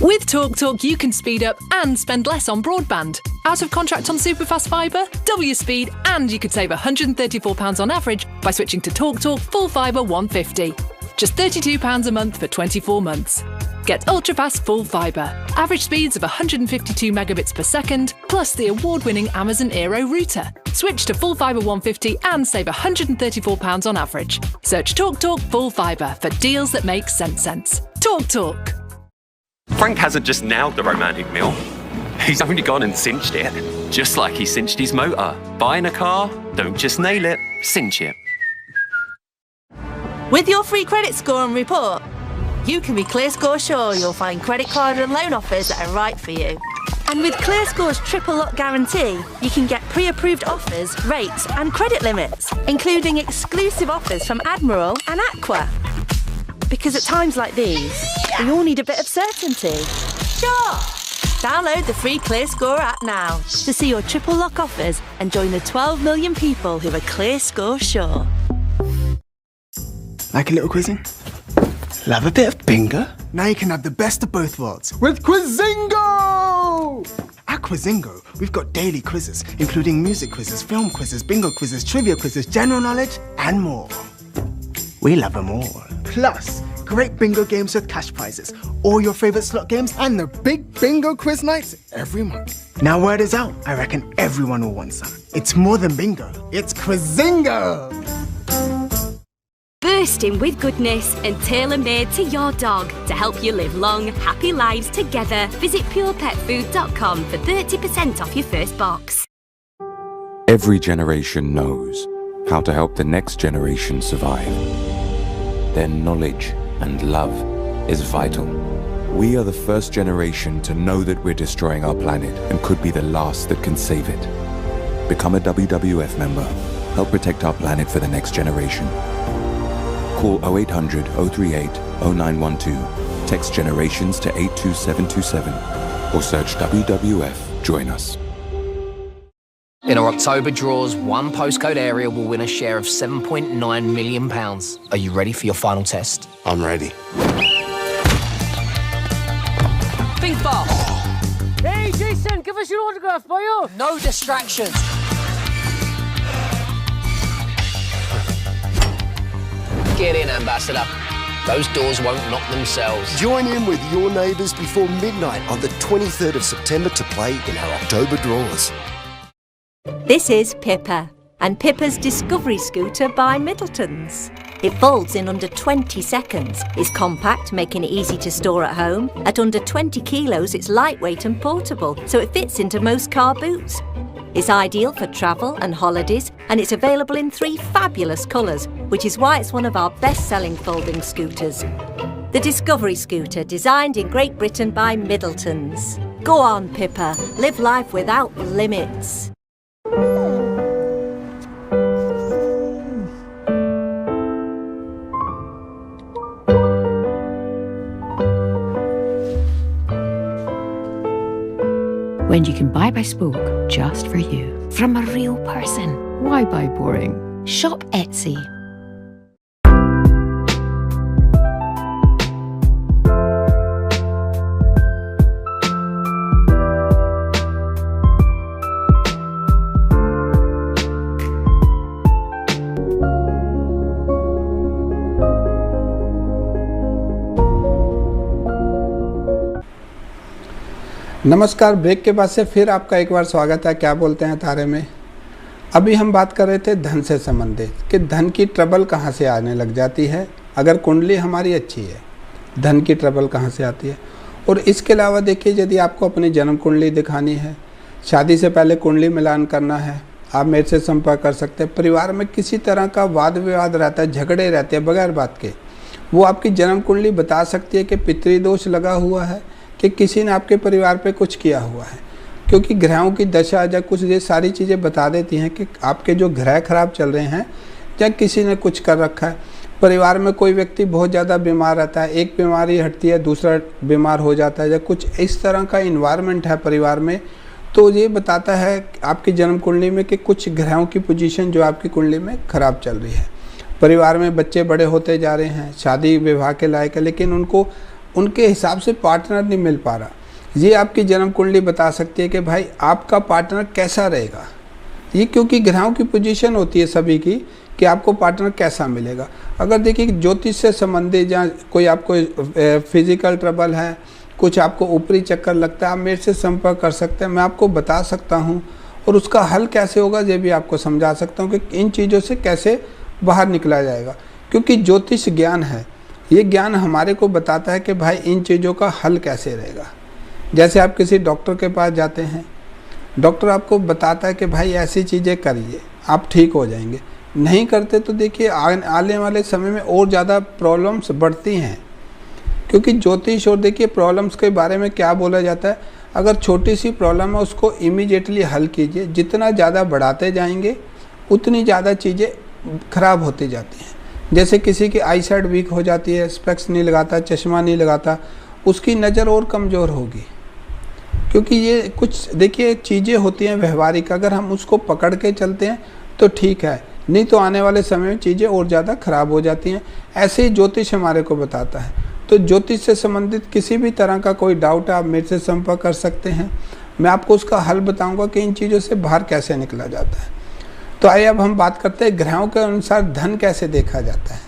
With TalkTalk, you can speed up and spend less on broadband. Out of contract on superfast fibre? Double your speed and you could save £134 on average by switching to TalkTalk Full Fibre 150. Just £32 a month for 24 months. Get ultra-fast full fibre. Average speeds of 152 megabits per second, plus the award-winning Amazon Aero router. Switch to Full Fibre 150 and save £134 on average. Search TalkTalk Full Fibre for deals that make sense. TalkTalk. Frank hasn't just nailed the romantic meal. He's only gone and cinched it. Just like he cinched his motor. Buying a car, don't just nail it, cinch it. With your free credit score and report, you can be ClearScore sure you'll find credit card and loan offers that are right for you. And with ClearScore's triple lock guarantee, you can get pre-approved offers, rates and credit limits, including exclusive offers from Admiral and Aqua. Because at times like these, we all need a bit of certainty. Sure! Download the free ClearScore app now to see your triple lock offers and join the 12 million people who are ClearScore sure. Like a little quizzing? Love a bit of bingo? Now you can have the best of both worlds with Quizingo! Aqua Quizingo. We've got daily quizzes, including music quizzes, film quizzes, bingo quizzes, trivia quizzes, general knowledge, and more. We love them all. Plus, great bingo games with cash prizes, all your favorite slot games, and the big bingo quiz nights every month. Now word is out. I reckon everyone will want some. It's more than bingo. It's Quizingo! Bursting with goodness and tailor-made to your dog to help you live long, happy lives together. Visit purepetfood.com for 30% off your first box. Every generation knows how to help the next generation survive. Their knowledge and love is vital. We are the first generation to know that we're destroying our planet and could be the last that can save it. Become a WWF member. Help protect our planet for the next generation. Call 0800 038 0912. Text generations to 82727 or search WWF. Join us. In our October draws, one postcode area will win a share of £7.9 million. Are you ready for your final test? I'm ready. Think fast. Hey, Jason, give us your autograph, boyo. No distractions. Get in, Ambassador. Those doors won't knock themselves. Join in with your neighbours before midnight on the 23rd of September to play in our October draws. This is Pippa, and Pippa's Discovery Scooter by Middleton's. It folds in under 20 seconds, is compact, making it easy to store at home. At under 20 kilos, it's lightweight and portable, so it fits into most car boots. It's ideal for travel and holidays, and it's available in 3 fabulous colours, which is why it's one of our best-selling folding scooters. The Discovery Scooter, designed in Great Britain by Middleton's. Go on, Pippa, live life without limits. When you can buy by Spoke just for you. From a real person. Why buy boring? Shop Etsy. नमस्कार। Break के बाद से फिर आपका एक बार स्वागत है क्या बोलते हैं तारे में। अभी हम बात कर रहे थे धन से संबंधित कि धन की ट्रबल कहाँ से आने लग जाती है अगर कुंडली हमारी अच्छी है, धन की ट्रबल कहाँ से आती है। और इसके अलावा देखिए, यदि आपको अपनी जन्म कुंडली दिखानी है, शादी से पहले कुंडली मिलान करना है, आप मेरे से संपर्क कर सकते हैं। परिवार में किसी तरह का वाद विवाद रहता है, झगड़े रहते हैं बगैर बात के, वो आपकी जन्म कुंडली बता सकती है कि पितृदोष लगा हुआ है कि किसी ने आपके परिवार पे कुछ किया हुआ है। क्योंकि ग्रहों की दशा या कुछ ये सारी चीज़ें बता देती हैं कि आपके जो ग्रह खराब चल रहे हैं या किसी ने कुछ कर रखा है। परिवार में कोई व्यक्ति बहुत ज़्यादा बीमार रहता है, एक बीमारी हटती है दूसरा बीमार हो जाता है, या कुछ इस तरह का इन्वायरमेंट है परिवार में, तो ये बताता है आपकी जन्म कुंडली में कि कुछ ग्रहों की पोजीशन जो आपकी कुंडली में ख़राब चल रही है। परिवार में बच्चे बड़े होते जा रहे हैं, शादी विवाह के लायक है, लेकिन उनको उनके हिसाब से पार्टनर नहीं मिल पा रहा। ये आपकी जन्म कुंडली बता सकती है कि भाई आपका पार्टनर कैसा रहेगा। ये क्योंकि ग्रहों की पोजीशन होती है सभी की कि आपको पार्टनर कैसा मिलेगा। अगर देखिए ज्योतिष से संबंधित या कोई आपको फिजिकल ट्रबल है, कुछ आपको ऊपरी चक्कर लगता है, आप मेरे से संपर्क कर सकते हैं, मैं आपको बता सकता हूँ। और उसका हल कैसे होगा ये भी आपको समझा सकता हूँ कि इन चीज़ों से कैसे बाहर निकला जाएगा। क्योंकि ज्योतिष ज्ञान है, ये ज्ञान हमारे को बताता है कि भाई इन चीज़ों का हल कैसे रहेगा। जैसे आप किसी डॉक्टर के पास जाते हैं, डॉक्टर आपको बताता है कि भाई ऐसी चीज़ें करिए आप ठीक हो जाएंगे, नहीं करते तो देखिए आने वाले समय में और ज़्यादा प्रॉब्लम्स बढ़ती हैं। क्योंकि ज्योतिष और देखिए प्रॉब्लम्स के बारे में क्या बोला जाता है, अगर छोटी सी प्रॉब्लम है उसको इमीडिएटली हल कीजिए, जितना ज़्यादा बढ़ाते जाएंगे उतनी ज़्यादा चीज़ें ख़राब होती जाती हैं। जैसे किसी की आई साइड वीक हो जाती है, स्पेक्स नहीं लगाता, चश्मा नहीं लगाता, उसकी नज़र और कमज़ोर होगी। क्योंकि ये कुछ देखिए चीज़ें होती हैं व्यवहारिक, अगर हम उसको पकड़ के चलते हैं तो ठीक है, नहीं तो आने वाले समय में चीज़ें और ज़्यादा ख़राब हो जाती हैं। ऐसे ही ज्योतिष हमारे को बताता है। तो ज्योतिष से संबंधित किसी भी तरह का कोई डाउट है आप मेरे से संपर्क कर सकते हैं। मैं आपको उसका हल बताऊंगा कि इन चीज़ों से बाहर कैसे निकला जाता है। तो आइए अब हम बात करते हैं ग्रहों के अनुसार धन कैसे देखा जाता है।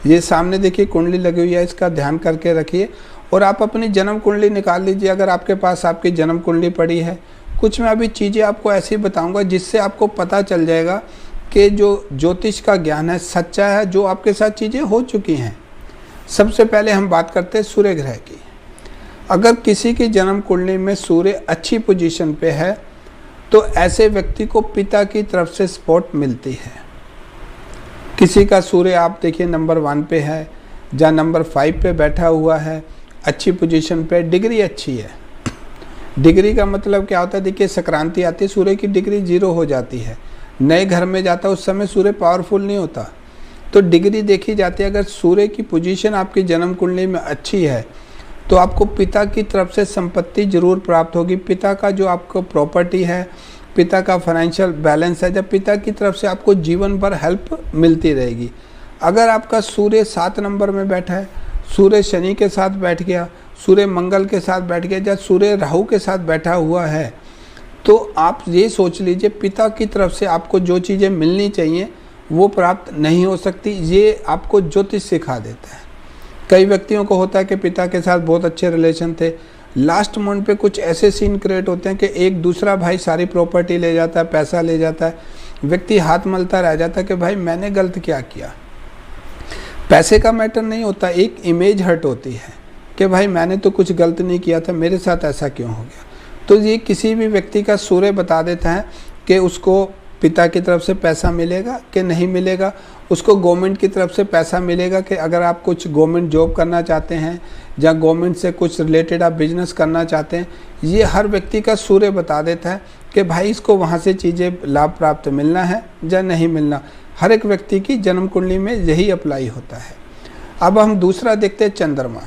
ये सामने देखिए कुंडली लगी हुई है, इसका ध्यान करके रखिए और आप अपनी जन्म कुंडली निकाल लीजिए अगर आपके पास आपकी जन्म कुंडली पड़ी है। कुछ मैं अभी चीज़ें आपको ऐसी बताऊंगा जिससे आपको पता चल जाएगा कि जो ज्योतिष का ज्ञान है सच्चा है, जो आपके साथ चीज़ें हो चुकी हैं। सबसे पहले हम बात करते हैं सूर्य ग्रह की। अगर किसी की जन्म कुंडली में सूर्य अच्छी पोजीशन पे है तो ऐसे व्यक्ति को पिता की तरफ से सपोर्ट मिलती है। किसी का सूर्य आप देखिए नंबर 1 पे है या नंबर 5 पे बैठा हुआ है, अच्छी पोजीशन पे, डिग्री अच्छी है। डिग्री का मतलब क्या होता है, देखिए संक्रांति आती है सूर्य की डिग्री 0 हो जाती है। नए घर में जाता है उस समय सूर्य पावरफुल नहीं होता, तो डिग्री देखी जाती है। अगर सूर्य की पोजीशन आपकी जन्म कुंडली में अच्छी है तो आपको पिता की तरफ से संपत्ति जरूर प्राप्त होगी। पिता का जो आपको प्रॉपर्टी है, पिता का फाइनेंशियल बैलेंस है, जब पिता की तरफ से आपको जीवन भर हेल्प मिलती रहेगी। अगर आपका सूर्य 7 नंबर में बैठा है, सूर्य शनि के साथ बैठ गया, सूर्य मंगल के साथ बैठ गया या सूर्य राहु के साथ बैठा हुआ है, तो आप ये सोच लीजिए पिता की तरफ से आपको जो चीज़ें मिलनी चाहिए वो प्राप्त नहीं हो सकती। ये आपको ज्योतिष सिखा देता है। कई व्यक्तियों को होता है कि पिता के साथ बहुत अच्छे रिलेशन थे, लास्ट मोमेंट पे कुछ ऐसे सीन क्रिएट होते हैं कि एक दूसरा भाई सारी प्रॉपर्टी ले जाता है, पैसा ले जाता है, व्यक्ति हाथ मलता रह जाता है कि भाई मैंने गलत क्या किया। पैसे का मैटर नहीं होता, एक इमेज हर्ट होती है कि भाई मैंने तो कुछ गलत नहीं किया था, मेरे साथ ऐसा क्यों हो गया। तो ये किसी भी व्यक्ति का सूर्य बता देता है कि उसको पिता की तरफ से पैसा मिलेगा कि नहीं मिलेगा, उसको गवर्नमेंट की तरफ से पैसा मिलेगा कि अगर आप कुछ गवर्नमेंट जॉब करना चाहते हैं या गवर्नमेंट से कुछ रिलेटेड आप बिजनेस करना चाहते हैं। ये हर व्यक्ति का सूर्य बता देता है कि भाई इसको वहाँ से चीज़ें लाभ प्राप्त मिलना है या नहीं मिलना। हर एक व्यक्ति की जन्म कुंडली में यही अप्लाई होता है। अब हम दूसरा देखते हैं चंद्रमा।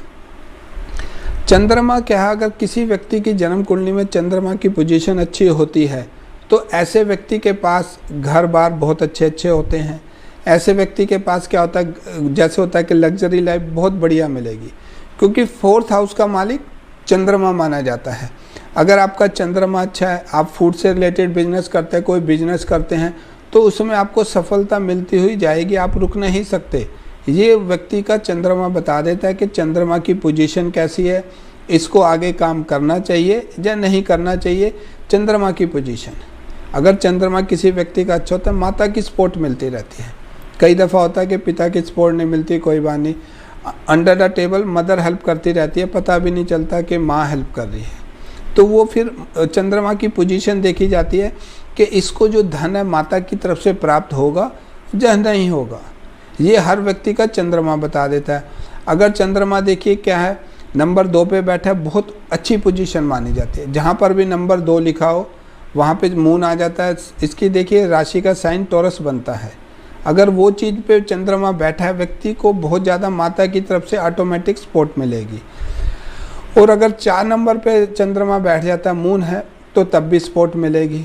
चंद्रमा क्या है, अगर किसी व्यक्ति की जन्म कुंडली में चंद्रमा की पोजीशन अच्छी होती है तो ऐसे व्यक्ति के पास घर बार बहुत अच्छे अच्छे होते हैं। ऐसे व्यक्ति के पास क्या होता है, जैसे होता है कि लग्जरी लाइफ बहुत बढ़िया मिलेगी, क्योंकि 4th हाउस का मालिक चंद्रमा माना जाता है। अगर आपका चंद्रमा अच्छा है, आप फूड से रिलेटेड बिजनेस करते हैं, कोई बिजनेस करते हैं, तो उसमें आपको सफलता मिलती हुई जाएगी, आप रुक नहीं सकते। ये व्यक्ति का चंद्रमा बता देता है कि चंद्रमा की पोजीशन कैसी है, इसको आगे काम करना चाहिए या नहीं करना चाहिए। चंद्रमा की पोजीशन, अगर चंद्रमा किसी व्यक्ति का अच्छा होता है, माता की सपोर्ट मिलती रहती है। कई दफ़ा होता है कि पिता की सपोर्ट नहीं मिलती, कोई बात नहीं, under the table mother help करती रहती है, पता भी नहीं चलता कि माँ हेल्प कर रही है। तो वो फिर चंद्रमा की पोजीशन देखी जाती है कि इसको जो धन है माता की तरफ से प्राप्त होगा या नहीं होगा। ये हर व्यक्ति का चंद्रमा बता देता है। अगर चंद्रमा देखिए क्या है, नंबर 2 पे बैठा है, बहुत अच्छी पोजीशन मानी जाती है। जहाँ पर भी नंबर 2 लिखा हो वहाँ पे मून आ जाता है। इसकी देखिए राशि का साइन टॉरस बनता है। अगर वो चीज़ पे चंद्रमा बैठा है, व्यक्ति को बहुत ज़्यादा माता की तरफ से ऑटोमेटिक सपोर्ट मिलेगी। और अगर 4 नंबर पे चंद्रमा बैठ जाता है, मून है, तो तब भी सपोर्ट मिलेगी।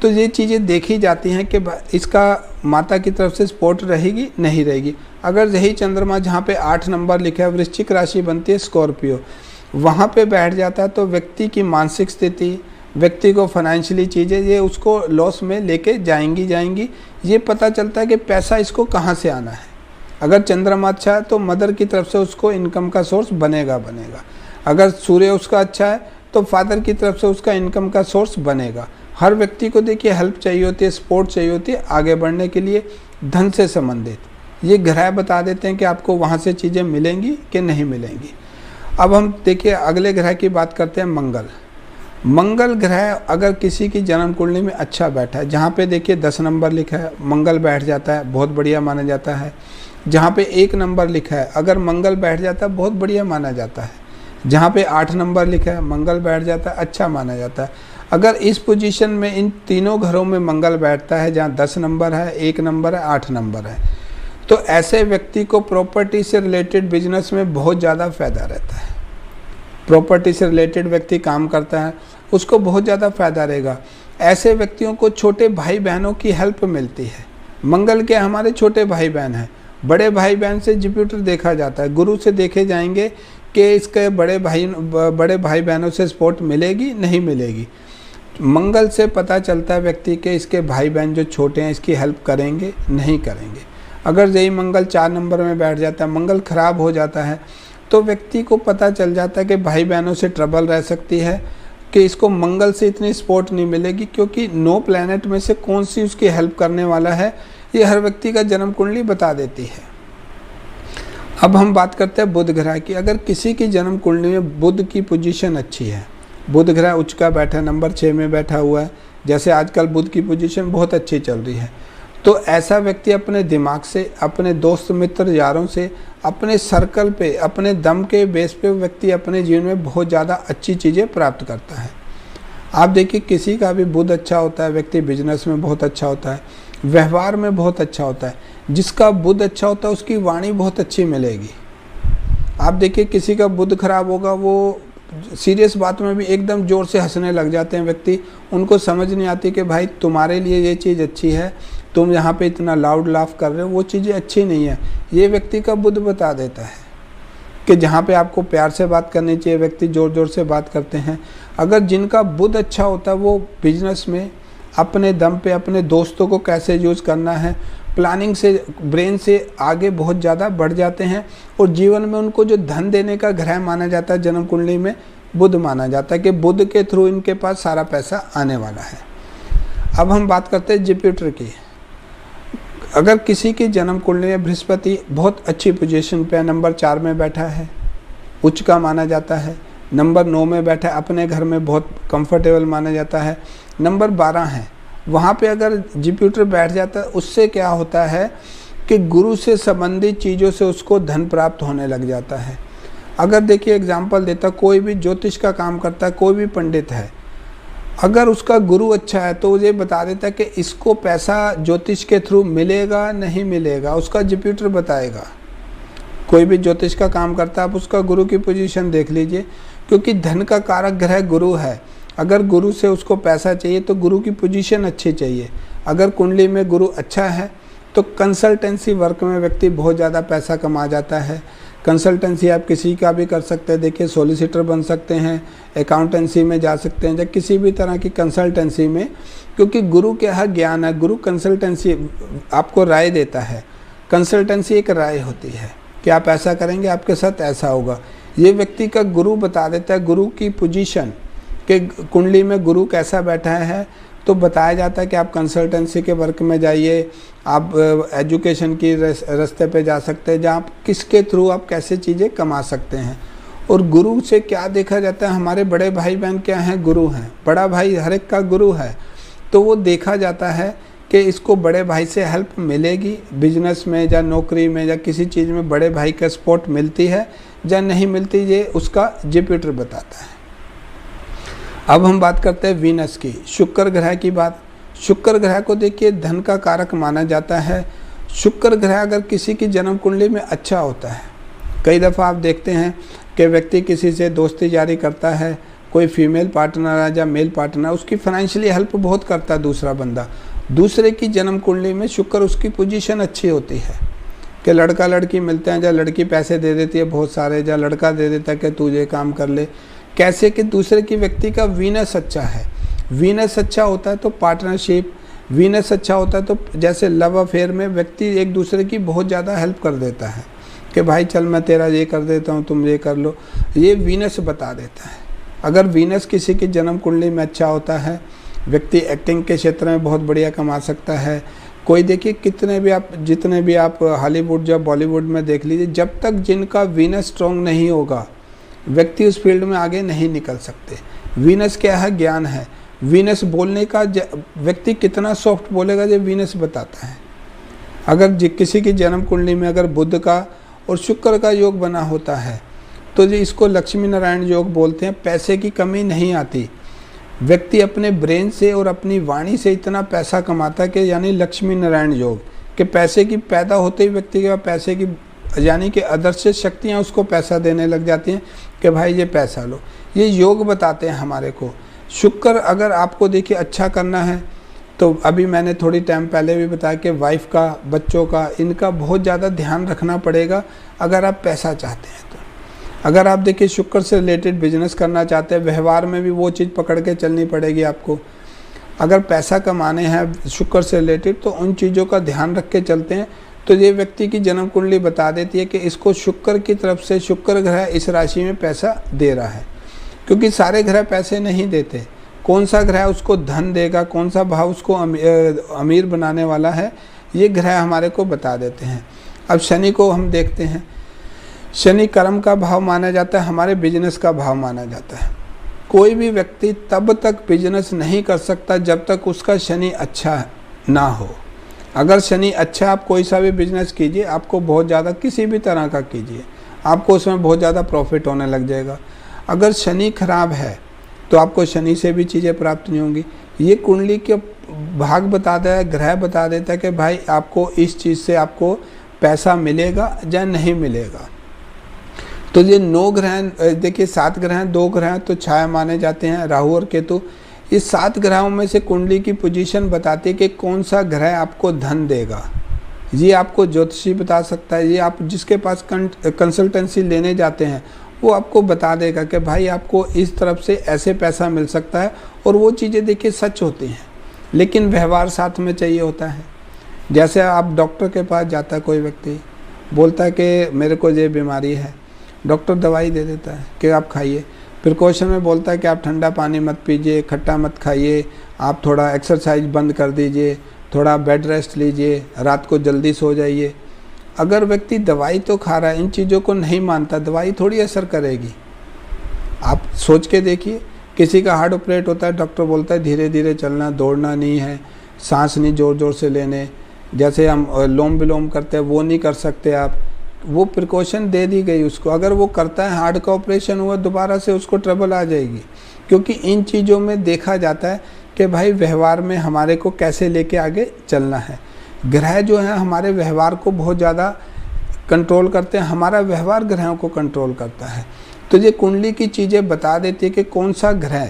तो ये चीज़ें देखी जाती हैं कि इसका माता की तरफ से सपोर्ट रहेगी नहीं रहेगी। अगर यही चंद्रमा जहाँ पे 8 नंबर लिखा है, वृश्चिक राशि बनती है स्कॉर्पियो, वहाँ पे बैठ जाता है तो व्यक्ति की मानसिक स्थिति, व्यक्ति को फाइनेंशियली चीज़ें ये उसको लॉस में लेके जाएंगी। ये पता चलता है कि पैसा इसको कहाँ से आना है। अगर चंद्रमा अच्छा है तो मदर की तरफ से उसको इनकम का सोर्स बनेगा। अगर सूर्य उसका अच्छा है तो फादर की तरफ से उसका इनकम का सोर्स बनेगा। हर व्यक्ति को देखिए हेल्प चाहिए होती है, सपोर्ट चाहिए होती है आगे बढ़ने के लिए, धन से संबंधित। ये ग्रह बता देते हैं कि आपको वहाँ से चीज़ें मिलेंगी कि नहीं मिलेंगी। अब हम देखिए अगले ग्रह की बात करते हैं, मंगल। मंगल ग्रह अगर किसी की जन्म कुंडली में अच्छा बैठा है, जहाँ पे देखिए 10 नंबर लिखा है मंगल बैठ जाता है, बहुत बढ़िया माना जाता है। जहाँ पे 1 नंबर लिखा है अगर मंगल बैठ जाता है, बहुत बढ़िया माना जाता है। जहाँ पे 8 नंबर लिखा है मंगल बैठ जाता है, अच्छा माना जाता है। अगर इस पोजीशन में इन तीनों घरों में मंगल बैठता है, जहाँ 10 नंबर है, 1 नंबर है, 8 नंबर है, तो ऐसे व्यक्ति को प्रॉपर्टी से रिलेटेड बिजनेस में बहुत ज़्यादा फ़ायदा रहता है। प्रॉपर्टी से रिलेटेड व्यक्ति काम करता है, उसको बहुत ज़्यादा फ़ायदा रहेगा। ऐसे व्यक्तियों को छोटे भाई बहनों की हेल्प मिलती है। मंगल के हमारे छोटे भाई बहन हैं, बड़े भाई बहन से जुपिटर देखा जाता है, गुरु से देखे जाएंगे कि इसके बड़े भाई बहनों से सपोर्ट मिलेगी, नहीं मिलेगी। मंगल से पता चलता है व्यक्ति के इसके भाई बहन जो छोटे हैं इसकी हेल्प करेंगे, नहीं करेंगे। अगर यही मंगल 4 नंबर में बैठ जाता है, मंगल खराब हो जाता है, तो व्यक्ति को पता चल जाता है कि भाई बहनों से ट्रबल रह सकती है, कि इसको मंगल से इतनी सपोर्ट नहीं मिलेगी, क्योंकि 9 प्लैनेट में से कौन सी उसकी हेल्प करने वाला है ये हर व्यक्ति का जन्म कुंडली बता देती है। अब हम बात करते हैं बुध ग्रह की। अगर किसी की जन्म कुंडली में बुध की पोजीशन अच्छी है, बुध ग्रह उच्च का बैठा नंबर 6 में बैठा हुआ है, जैसे आजकल बुध की पोजीशन बहुत अच्छी चल रही है, तो ऐसा व्यक्ति अपने दिमाग से, अपने दोस्त मित्र यारों से, अपने सर्कल पे, अपने दम के बेस पे व्यक्ति अपने जीवन में बहुत ज़्यादा अच्छी चीज़ें प्राप्त करता है। आप देखिए किसी का भी बुध अच्छा होता है, व्यक्ति बिजनेस में बहुत अच्छा होता है, व्यवहार में बहुत अच्छा होता है। जिसका बुध अच्छा होता है उसकी वाणी बहुत अच्छी मिलेगी। आप देखिए किसी का बुध खराब होगा, वो सीरियस बात में भी एकदम ज़ोर से हंसने लग जाते हैं व्यक्ति, उनको समझ नहीं आती कि भाई तुम्हारे लिए ये चीज़ अच्छी है, तुम यहाँ पे इतना लाउड लाफ कर रहे हो, वो चीज़ें अच्छी नहीं है। ये व्यक्ति का बुध बता देता है कि जहाँ पे आपको प्यार से बात करनी चाहिए व्यक्ति ज़ोर ज़ोर से बात करते हैं। अगर जिनका बुध अच्छा होता है वो बिजनेस में अपने दम पे अपने दोस्तों को कैसे यूज़ करना है, प्लानिंग से, ब्रेन से आगे बहुत ज़्यादा बढ़ जाते हैं। और जीवन में उनको जो धन देने का ग्रह माना जाता है जन्म कुंडली में बुध माना जाता है कि बुध के थ्रू इनके पास सारा पैसा आने वाला है। अब हम बात करते हैं जुपिटर की। अगर किसी की जन्म कुंडली में बृहस्पति बहुत अच्छी पोजीशन पे नंबर 4 में बैठा है, उच्च का माना जाता है, नंबर 9 में बैठा है, अपने घर में बहुत कंफर्टेबल माना जाता है, नंबर 12 है, वहाँ पे अगर जुपिटर बैठ जाता है उससे क्या होता है कि गुरु से संबंधित चीज़ों से उसको धन प्राप्त होने लग जाता है। अगर देखिए एग्जाम्पल देता, कोई भी ज्योतिष का काम करता है, कोई भी पंडित है, अगर उसका गुरु अच्छा है तो ये बता देता है कि इसको पैसा ज्योतिष के थ्रू मिलेगा, नहीं मिलेगा, उसका जुपिटर बताएगा। कोई भी ज्योतिष का काम करता है आप उसका गुरु की पोजीशन देख लीजिए, क्योंकि धन का कारक ग्रह गुरु है। अगर गुरु से उसको पैसा चाहिए तो गुरु की पोजीशन अच्छी चाहिए। अगर कुंडली में गुरु अच्छा है तो कंसल्टेंसी वर्क में व्यक्ति बहुत ज़्यादा पैसा कमा जाता है। कंसल्टेंसी आप किसी का भी कर सकते हैं, देखिए सॉलिसिटर बन सकते हैं, अकाउंटेंसी में जा सकते हैं, या किसी भी तरह की कंसल्टेंसी में, क्योंकि गुरु क्या है, ज्ञान है। गुरु कंसल्टेंसी आपको राय देता है, कंसल्टेंसी एक राय होती है कि आप ऐसा करेंगे आपके साथ ऐसा होगा। ये व्यक्ति का गुरु बता देता है गुरु की पोजीशन कि कुंडली में गुरु कैसा बैठा है, तो बताया जाता है कि आप कंसल्टेंसी के वर्क में जाइए, आप एजुकेशन की रास्ते पे जा सकते हैं, जहाँ आप किसके थ्रू आप कैसे चीज़ें कमा सकते हैं। और गुरु से क्या देखा जाता है, हमारे बड़े भाई बहन क्या हैं, गुरु हैं। बड़ा भाई हर एक का गुरु है, तो वो देखा जाता है कि इसको बड़े भाई से हेल्प मिलेगी बिजनेस में या नौकरी में या किसी चीज़ में, बड़े भाई का सपोर्ट मिलती है या नहीं मिलती, ये उसका जुपिटर बताता है। अब हम बात करते हैं वीनस की, शुक्र ग्रह की बात। शुक्र ग्रह को देखिए धन का कारक माना जाता है। शुक्र ग्रह अगर किसी की जन्म कुंडली में अच्छा होता है, कई दफ़ा आप देखते हैं कि व्यक्ति किसी से दोस्ती जारी करता है, कोई फीमेल पार्टनर है या मेल पार्टनर, उसकी फाइनेंशियली हेल्प बहुत करता है दूसरा बंदा। दूसरे की जन्म कुंडली में शुक्र उसकी पोजीशन अच्छी होती है कि लड़का लड़की मिलते हैं, या लड़की पैसे दे देती है बहुत सारे, या लड़का दे देता है कि तू ये काम कर ले। कैसे कि दूसरे की व्यक्ति का वीनस अच्छा है। वीनस अच्छा होता है तो पार्टनरशिप, वीनस अच्छा होता है तो जैसे लव अफेयर में व्यक्ति एक दूसरे की बहुत ज़्यादा हेल्प कर देता है कि भाई चल मैं तेरा ये कर देता हूँ, तुम ये कर लो, ये वीनस बता देता है। अगर वीनस किसी की जन्म कुंडली में अच्छा होता है, व्यक्ति एक्टिंग के क्षेत्र में बहुत बढ़िया कमा सकता है। कोई देखिए जितने भी आप हॉलीवुड या बॉलीवुड में देख लीजिए, जब तक जिनका वीनस स्ट्रॉन्ग नहीं होगा व्यक्ति उस फील्ड में आगे नहीं निकल सकते। वीनस क्या है, ज्ञान है। वीनस बोलने का, व्यक्ति कितना सॉफ्ट बोलेगा ये वीनस बताता है। अगर किसी की जन्म कुंडली में अगर बुध का और शुक्र का योग बना होता है तो ये इसको लक्ष्मी नारायण योग बोलते हैं। पैसे की कमी नहीं आती, व्यक्ति अपने ब्रेन से और अपनी वाणी से इतना पैसा कमाता है कि यानी लक्ष्मी नारायण योग कि पैसे की पैदा होते ही व्यक्ति के पास पैसे की यानी कि अदृश्य शक्तियाँ उसको पैसा देने लग जाती हैं कि भाई ये पैसा लो। ये योग बताते हैं हमारे को। शुक्र अगर आपको देखिए अच्छा करना है तो अभी मैंने थोड़ी टाइम पहले भी बताया कि वाइफ का, बच्चों का, इनका बहुत ज़्यादा ध्यान रखना पड़ेगा अगर आप पैसा चाहते हैं तो। अगर आप देखिए शुक्र से रिलेटेड बिजनेस करना चाहते हैं, व्यवहार में भी वो चीज़ पकड़ के चलनी पड़ेगी आपको। अगर पैसा कमाने हैं शुक्र से रिलेटेड तो उन चीज़ों का ध्यान रख के चलते हैं तो ये व्यक्ति की जन्म कुंडली बता देती है कि इसको शुक्र की तरफ से शुक्र ग्रह इस राशि में पैसा दे रहा है, क्योंकि सारे ग्रह पैसे नहीं देते। कौन सा ग्रह उसको धन देगा, कौन सा भाव उसको अमीर बनाने वाला है, ये ग्रह हमारे को बता देते हैं। अब शनि को हम देखते हैं। शनि कर्म का भाव माना जाता है, हमारे बिजनेस का भाव माना जाता है। कोई भी व्यक्ति तब तक बिजनेस नहीं कर सकता जब तक उसका शनि अच्छा ना हो। अगर शनि अच्छा, आप कोई सा भी बिजनेस कीजिए, आपको बहुत ज़्यादा, किसी भी तरह का कीजिए, आपको उसमें बहुत ज़्यादा प्रॉफिट होने लग जाएगा। अगर शनि खराब है तो आपको शनि से भी चीज़ें प्राप्त नहीं होंगी। ये कुंडली के भाग बता देता है, ग्रह बता देता है कि भाई आपको इस चीज़ से आपको पैसा मिलेगा या नहीं मिलेगा। तो ये 9 ग्रह, देखिए 7 ग्रह, 2 ग्रह तो छाया माने जाते हैं, राहु और केतु। इस 7 ग्रहों में से कुंडली की पोजीशन बताती है कि कौन सा ग्रह आपको धन देगा। ये आपको ज्योतिषी बता सकता है, ये आप जिसके पास कंसल्टेंसी लेने जाते हैं वो आपको बता देगा कि भाई आपको इस तरफ से ऐसे पैसा मिल सकता है। और वो चीज़ें देखिए सच होती हैं, लेकिन व्यवहार साथ में चाहिए होता है। जैसे आप डॉक्टर के पास जाता है कोई व्यक्ति, बोलता है कि मेरे को ये बीमारी है, डॉक्टर दवाई दे देता है कि आप खाइए, प्रिकॉशन में बोलता है कि आप ठंडा पानी मत पीजिए, खट्टा मत खाइए, आप थोड़ा एक्सरसाइज बंद कर दीजिए, थोड़ा बेड रेस्ट लीजिए, रात को जल्दी सो जाइए। अगर व्यक्ति दवाई तो खा रहा है, इन चीज़ों को नहीं मानता, दवाई थोड़ी असर करेगी। आप सोच के देखिए, किसी का हार्ट ऑपरेट होता है, डॉक्टर बोलता है धीरे धीरे चलना, दौड़ना नहीं है, सांस नहीं ज़ोर ज़ोर से लेने, जैसे हम लोम विलोम करते हैं वो नहीं कर सकते आप, वो प्रिकॉशन दे दी गई उसको। अगर वो करता है, हार्ट का ऑपरेशन हुआ, दोबारा से उसको ट्रबल आ जाएगी। क्योंकि इन चीज़ों में देखा जाता है कि भाई व्यवहार में हमारे को कैसे लेके आगे चलना है। ग्रह जो है हमारे व्यवहार को बहुत ज़्यादा कंट्रोल करते हैं, हमारा व्यवहार ग्रहों को कंट्रोल करता है। तो ये कुंडली की चीज़ें बता देती है कि कौन सा ग्रह,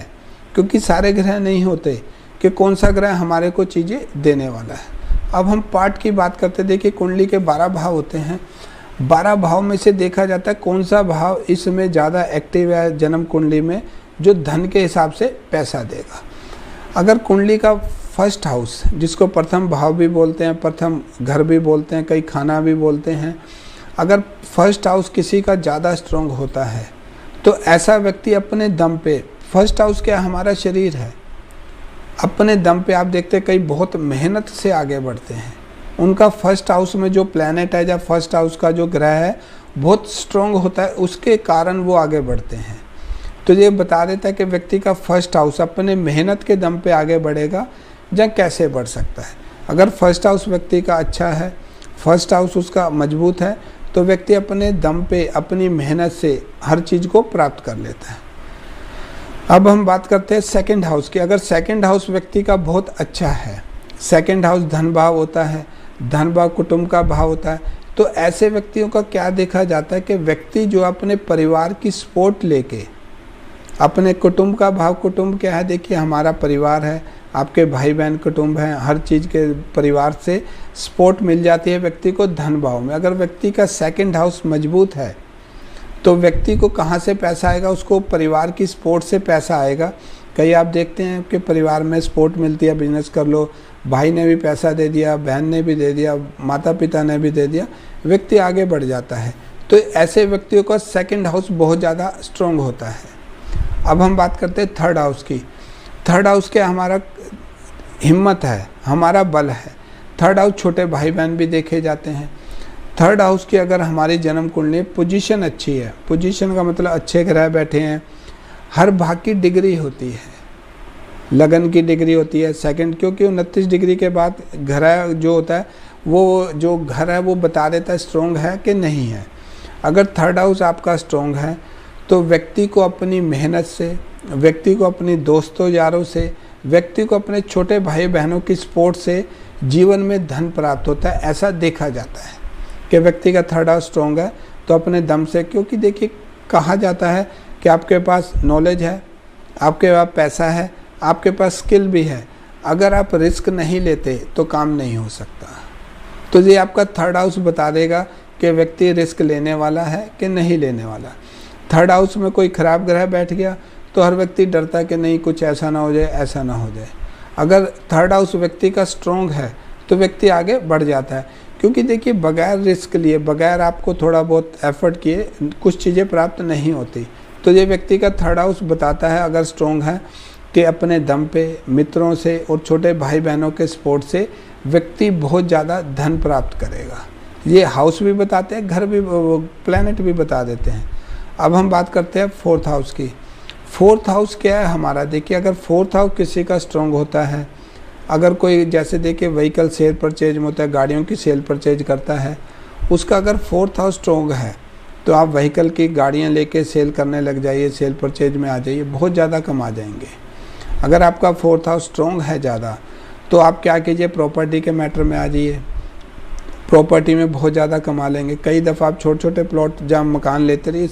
क्योंकि सारे ग्रह नहीं होते, कि कौन सा ग्रह हमारे को चीज़ें देने वाला है। अब हम पार्ट की बात करते, देखिए कुंडली के 12 भाव होते हैं। 12 भाव में से देखा जाता है कौन सा भाव इसमें ज़्यादा एक्टिव है जन्म कुंडली में, जो धन के हिसाब से पैसा देगा। अगर कुंडली का फर्स्ट हाउस, जिसको प्रथम भाव भी बोलते हैं, प्रथम घर भी बोलते हैं, कई खाना भी बोलते हैं, अगर फर्स्ट हाउस किसी का ज़्यादा स्ट्रॉन्ग होता है तो ऐसा व्यक्ति अपने दम पे, फर्स्ट हाउस क्या हमारा शरीर है, अपने दम पे आप देखते हैं कई बहुत मेहनत से आगे बढ़ते हैं। उनका फर्स्ट हाउस में जो प्लैनेट है या फर्स्ट हाउस का जो ग्रह है बहुत स्ट्रॉन्ग होता है, उसके कारण वो आगे बढ़ते हैं। तो ये बता देता है कि व्यक्ति का फर्स्ट हाउस अपने मेहनत के दम पे आगे बढ़ेगा या कैसे बढ़ सकता है। अगर फर्स्ट हाउस व्यक्ति का अच्छा है, फर्स्ट हाउस उसका मजबूत है, तो व्यक्ति अपने दम पे अपनी मेहनत से हर चीज़ को प्राप्त कर लेता है। अब हम बात करते हैं सेकंड हाउस की। अगर सेकंड हाउस व्यक्ति का बहुत अच्छा है, सेकंड हाउस धन भाव होता है, धन भाव कुटुंब का भाव होता है, तो ऐसे व्यक्तियों का क्या देखा जाता है कि व्यक्ति जो अपने परिवार की सपोर्ट लेके, अपने कुटुंब का भाव, कुटुंब क्या है, देखिए हमारा परिवार है, आपके भाई बहन कुटुंब हैं, हर चीज़ के परिवार से सपोर्ट मिल जाती है व्यक्ति को धन भाव में। अगर व्यक्ति का सेकंड हाउस मजबूत है तो व्यक्ति को कहाँ से पैसा आएगा, उसको परिवार की सपोर्ट से पैसा आएगा। कई आप देखते हैं कि परिवार में सपोर्ट मिलती है, बिजनेस कर लो, भाई ने भी पैसा दे दिया, बहन ने भी दे दिया, माता पिता ने भी दे दिया, व्यक्ति आगे बढ़ जाता है। तो ऐसे व्यक्तियों का सेकंड हाउस बहुत ज़्यादा स्ट्रॉन्ग होता है। अब हम बात करते हैं थर्ड हाउस की। थर्ड हाउस क्या हमारा हिम्मत है, हमारा बल है। थर्ड हाउस छोटे भाई बहन भी देखे जाते हैं। थर्ड हाउस की अगर हमारी जन्म कुंडली पोजीशन अच्छी है, पोजीशन का मतलब अच्छे ग्रह बैठे हैं, हर भाग की डिग्री होती है, लगन की डिग्री होती है सेकंड, क्योंकि 29 डिग्री के बाद ग्रह जो होता है वो जो घर है वो बता देता है स्ट्रॉन्ग है कि नहीं है। अगर थर्ड हाउस आपका स्ट्रॉन्ग है तो व्यक्ति को अपनी मेहनत से, व्यक्ति को अपनी दोस्तों यारों से, व्यक्ति को अपने छोटे भाई बहनों की सपोर्ट से जीवन में धन प्राप्त होता है। ऐसा देखा जाता है कि व्यक्ति का थर्ड हाउस स्ट्रॉन्ग है तो अपने दम से, क्योंकि देखिए कहा जाता है कि आपके पास नॉलेज है, आपके पास पैसा है, आपके पास स्किल भी है, अगर आप रिस्क नहीं लेते तो काम नहीं हो सकता। तो ये आपका थर्ड हाउस बता देगा कि व्यक्ति रिस्क लेने वाला है कि नहीं लेने वाला। थर्ड हाउस में कोई खराब ग्रह बैठ गया तो हर व्यक्ति डरता है कि नहीं कुछ ऐसा ना हो जाए, ऐसा ना हो जाए। अगर थर्ड हाउस व्यक्ति का स्ट्रॉन्ग है तो व्यक्ति आगे बढ़ जाता है, क्योंकि देखिए बगैर रिस्क लिए, बगैर आपको थोड़ा बहुत एफर्ट किए कुछ चीज़ें प्राप्त नहीं होती। तो ये व्यक्ति का थर्ड हाउस बताता है अगर स्ट्रॉन्ग है कि अपने दम पे, मित्रों से और छोटे भाई बहनों के सपोर्ट से व्यक्ति बहुत ज़्यादा धन प्राप्त करेगा। ये हाउस भी बताते हैं, घर भी, प्लैनेट भी बता देते हैं। अब हम बात करते हैं फोर्थ हाउस की। फोर्थ हाउस क्या है हमारा? देखिए अगर फोर्थ हाउस किसी का स्ट्रॉन्ग होता है, अगर कोई जैसे देखिए व्हीकल सेल परचेज में होता है, गाड़ियों की सेल परचेज करता है, उसका अगर फोर्थ हाउस स्ट्रॉन्ग है तो आप व्हीकल की गाड़ियां लेके सेल करने लग जाइए, सेल परचेज में आ जाइए, बहुत ज़्यादा कमा जाएंगे। अगर आपका फोर्थ हाउस स्ट्रॉन्ग है ज़्यादा तो आप क्या कीजिए, प्रॉपर्टी के मैटर में आ जाइए, प्रॉपर्टी में बहुत ज़्यादा कमा लेंगे। कई दफ़ा आप छोटे छोटे प्लॉट जहाँ मकान लेते रहिए,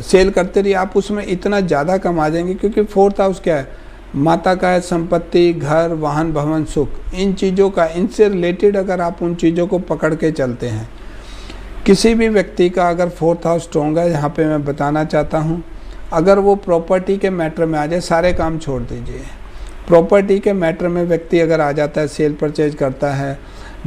सेल करते रहिए, आप उसमें इतना ज़्यादा कमा जाएंगे, क्योंकि फोर्थ हाउस क्या है? माता का है, संपत्ति, घर, वाहन, भवन, सुख, इन चीज़ों का, इनसे रिलेटेड अगर आप उन चीज़ों को पकड़ के चलते हैं। किसी भी व्यक्ति का अगर फोर्थ हाउस स्ट्रॉन्ग है, यहाँ पे मैं बताना चाहता हूँ, अगर वो प्रॉपर्टी के मैटर में आ जाए, सारे काम छोड़ दीजिए, प्रॉपर्टी के मैटर में व्यक्ति अगर आ जाता है, सेल परचेज करता है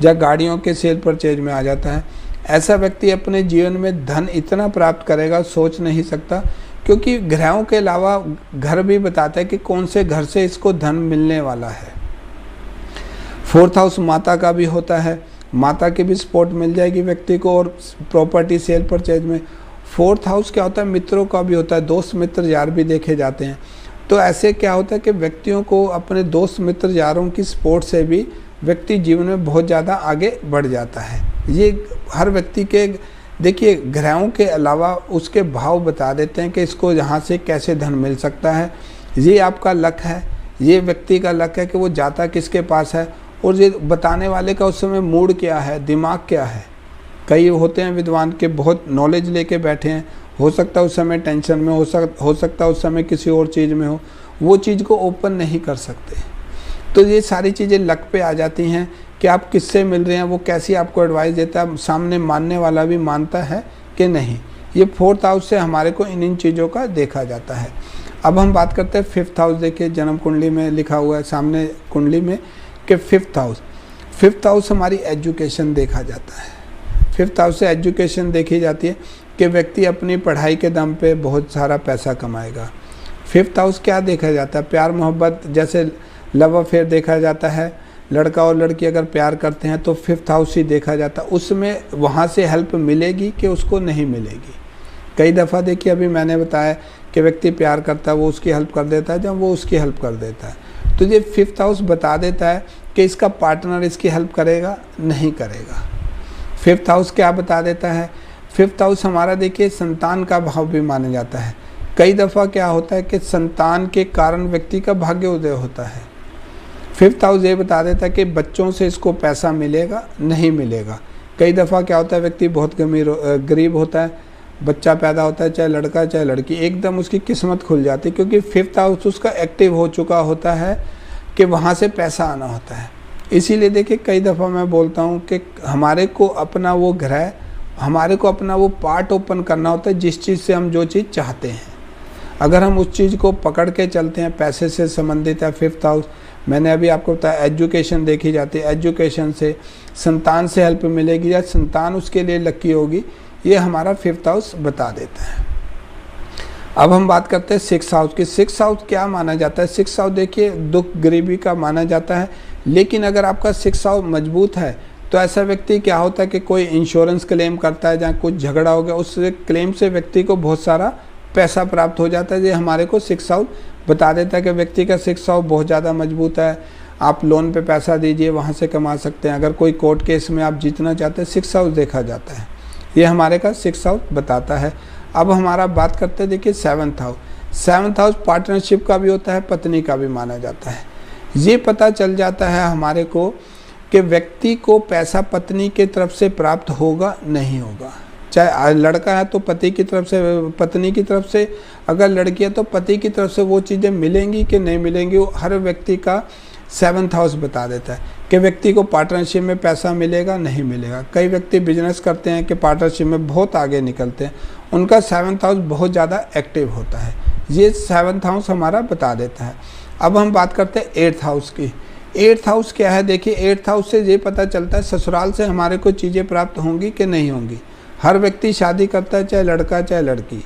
या गाड़ियों के सेल परचेज में आ जाता है, ऐसा व्यक्ति अपने जीवन में धन इतना प्राप्त करेगा सोच नहीं सकता, क्योंकि ग्रहों के अलावा घर भी बताता है कि कौन से घर से इसको धन मिलने वाला है। फोर्थ हाउस माता का भी होता है, माता की भी सपोर्ट मिल जाएगी व्यक्ति को, और प्रॉपर्टी सेल परचेज में। फोर्थ हाउस क्या होता है? मित्रों का भी होता है, दोस्त मित्र यार भी देखे जाते हैं। तो ऐसे क्या होता है कि व्यक्तियों को अपने दोस्त मित्र यारों की सपोर्ट से भी व्यक्ति जीवन में बहुत ज़्यादा आगे बढ़ जाता है। ये हर व्यक्ति के देखिए ग्रहों के अलावा उसके भाव बता देते हैं कि इसको यहाँ से कैसे धन मिल सकता है। ये आपका लक है, ये व्यक्ति का लक है कि वो जाता किसके पास है, और ये बताने वाले का उस समय मूड क्या है, दिमाग क्या है। कई होते हैं विद्वान के बहुत नॉलेज लेके बैठे हैं, हो सकता है उस समय टेंशन में, हो सकता है उस समय किसी और चीज़ में हो, वो चीज़ को ओपन नहीं कर सकते। तो ये सारी चीज़ें लक पे आ जाती हैं कि आप किससे मिल रहे हैं, वो कैसी आपको एडवाइस देता है, सामने मानने वाला भी मानता है कि नहीं। ये फोर्थ हाउस से हमारे को इन चीज़ों का देखा जाता है। अब हम बात करते हैं फिफ्थ हाउस। देखिए जन्म कुंडली में लिखा हुआ है सामने कुंडली में कि फिफ्थ हाउस हमारी एजुकेशन देखा जाता है। फिफ्थ हाउस से एजुकेशन देखी जाती है कि व्यक्ति अपनी पढ़ाई के दम पे बहुत सारा पैसा कमाएगा। फिफ्थ हाउस क्या देखा जाता है? प्यार मोहब्बत, जैसे लव अफेयर देखा जाता है, लड़का और लड़की अगर प्यार करते हैं तो फिफ्थ हाउस ही देखा जाता है। उसमें वहाँ से हेल्प मिलेगी कि उसको नहीं मिलेगी। कई दफ़ा देखिए अभी मैंने बताया कि व्यक्ति प्यार करता है, वो उसकी हेल्प कर देता है, जब वो उसकी हेल्प कर देता है। तो ये फिफ्थ हाउस बता देता है कि इसका पार्टनर इसकी हेल्प करेगा, नहीं करेगा। फिफ्थ हाउस क्या बता देता है? फिफ्थ हाउस हमारा देखिए संतान का भाव भी माना जाता है। कई दफ़ा क्या होता है कि संतान के कारण व्यक्ति का भाग्योदय होता है। फिफ्थ हाउस ये बता देता है कि बच्चों से इसको पैसा मिलेगा, नहीं मिलेगा। कई दफ़ा क्या होता है व्यक्ति बहुत गरीब होता है, बच्चा पैदा होता है, चाहे लड़का चाहे लड़की, एकदम उसकी किस्मत खुल जाती है, क्योंकि फिफ्थ हाउस उसका एक्टिव हो चुका होता है कि वहाँ से पैसा आना होता है। इसीलिए देखिए कई दफ़ा मैं बोलता हूँ कि हमारे को अपना वो ग्रह, हमारे को अपना वो पार्ट ओपन करना होता है जिस चीज़ से हम जो चीज़ चाहते हैं। अगर हम उस चीज़ को पकड़ के चलते हैं, पैसे से संबंधित है फिफ्थ हाउस। मैंने अभी आपको बताया एजुकेशन देखी जाती है, एजुकेशन से संतान से हेल्प मिलेगी या संतान उसके लिए लकी होगी, ये हमारा फिफ्थ हाउस बता देता है। अब हम बात करते हैं सिक्स हाउस की। सिक्स हाउस क्या माना जाता है? सिक्स हाउस देखिए दुख गरीबी का माना जाता है, लेकिन अगर आपका सिक्स हाउस मजबूत है तो ऐसा व्यक्ति क्या होता है कि कोई इंश्योरेंस क्लेम करता है, जहाँ कुछ झगड़ा हो गया, उस क्लेम से व्यक्ति को बहुत सारा पैसा प्राप्त हो जाता है। ये हमारे को सिक्स हाउस बता देता है कि व्यक्ति का सिक्स हाउस बहुत ज़्यादा मजबूत है, आप लोन पे पैसा दीजिए, वहाँ से कमा सकते हैं। अगर कोई कोर्ट केस में आप जीतना चाहते हैं, सिक्स हाउस देखा जाता है, ये हमारे का सिक्स हाउस बताता है। अब हमारा बात करते हैं देखिए seventh house. Seventh house partnership का भी होता है, पत्नी का भी माना जाता है। ये पता चल जाता है हमारे को कि व्यक्ति को पैसा पत्नी की तरफ से प्राप्त होगा, नहीं होगा। चाहे लड़का है तो पति की तरफ से, पत्नी की तरफ से, अगर लड़की है तो पति की तरफ से वो चीज़ें मिलेंगी कि नहीं मिलेंगी, वो हर व्यक्ति का सेवन्थ हाउस बता देता है कि व्यक्ति को पार्टनरशिप में पैसा मिलेगा, नहीं मिलेगा। कई व्यक्ति बिजनेस करते हैं कि पार्टनरशिप में बहुत आगे निकलते हैं, उनका 7th हाउस बहुत ज़्यादा एक्टिव होता है। ये 7th हाउस हमारा बता देता है। अब हम बात करते हैं 8th हाउस की। 8th हाउस क्या है? देखिए 8th हाउस से ये पता चलता है ससुराल से हमारे को चीज़ें प्राप्त होंगी कि नहीं होंगी। हर व्यक्ति शादी करता है, चाहे लड़का चाहे लड़की,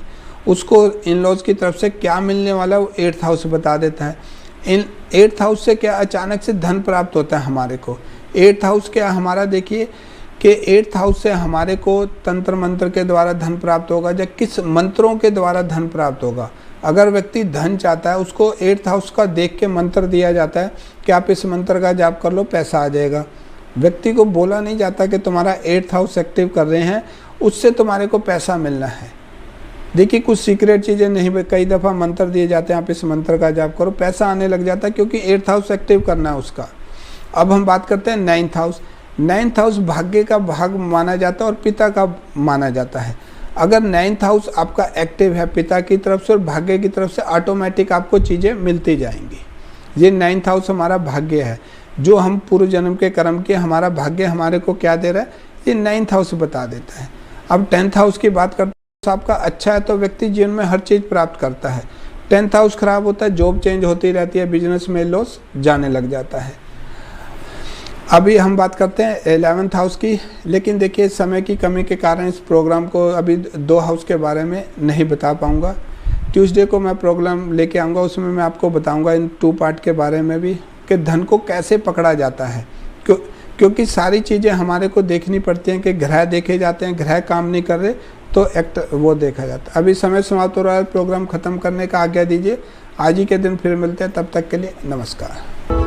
उसको इन लॉज की तरफ से क्या मिलने वाला वो 8th हाउस बता देता है। इन 8th हाउस से क्या अचानक से धन प्राप्त होता है हमारे को। 8th हाउस क्या हमारा, देखिए कि 8th हाउस से हमारे को तंत्र मंत्र के द्वारा धन प्राप्त होगा या किस मंत्रों के द्वारा धन प्राप्त होगा। अगर व्यक्ति धन चाहता है उसको 8th हाउस का देख के मंत्र दिया जाता है कि आप इस मंत्र का जाप कर लो, पैसा आ जाएगा। व्यक्ति को बोला नहीं जाता कि तुम्हारा 8th हाउस एक्टिव कर रहे हैं, उससे तुम्हारे को पैसा मिलना है। देखिए कुछ सीक्रेट चीज़ें नहीं, कई दफ़ा मंत्र दिए जाते हैं आप इस मंत्र का जाप करो, पैसा आने लग जाता है, क्योंकि 8th हाउस एक्टिव करना है उसका। अब हम बात करते हैं 9th हाउस। 9th हाउस भाग्य का भाग माना जाता है और पिता का माना जाता है। अगर 9th हाउस आपका एक्टिव है पिता की तरफ से और भाग्य की तरफ से, ऑटोमेटिक आपको चीज़ें मिलती जाएंगी। ये 9th हाउस हमारा भाग्य है, जो हम पूर्व जन्म के कर्म के हमारा भाग्य हमारे को क्या दे रहा है, ये 9th हाउस बता देता है। अब 10th हाउस की बात करते हैं। आपका अच्छा है तो व्यक्ति जीवन में हर चीज़ प्राप्त करता है। 10th हाउस खराब होता है, जॉब चेंज होती रहती है, बिजनेस में लॉस जाने लग जाता है। अभी हम बात करते हैं 11th हाउस की, लेकिन देखिए समय की कमी के कारण इस प्रोग्राम को अभी 2 हाउस के बारे में नहीं बता पाऊँगा। ट्यूसडे को मैं प्रोग्राम लेके आऊँगा, उसमें मैं आपको बताऊँगा इन 2 पार्ट के बारे में भी कि धन को कैसे पकड़ा जाता है। क्योंकि सारी चीज़ें हमारे को देखनी पड़ती हैं कि ग्रह देखे जाते हैं, ग्रह काम नहीं कर रहे तो वो देखा जाता है। अभी समय समाप्त हो रहा है, प्रोग्राम ख़त्म करने का आज्ञा दीजिए। आज ही के दिन फिर मिलते हैं, तब तक के लिए नमस्कार।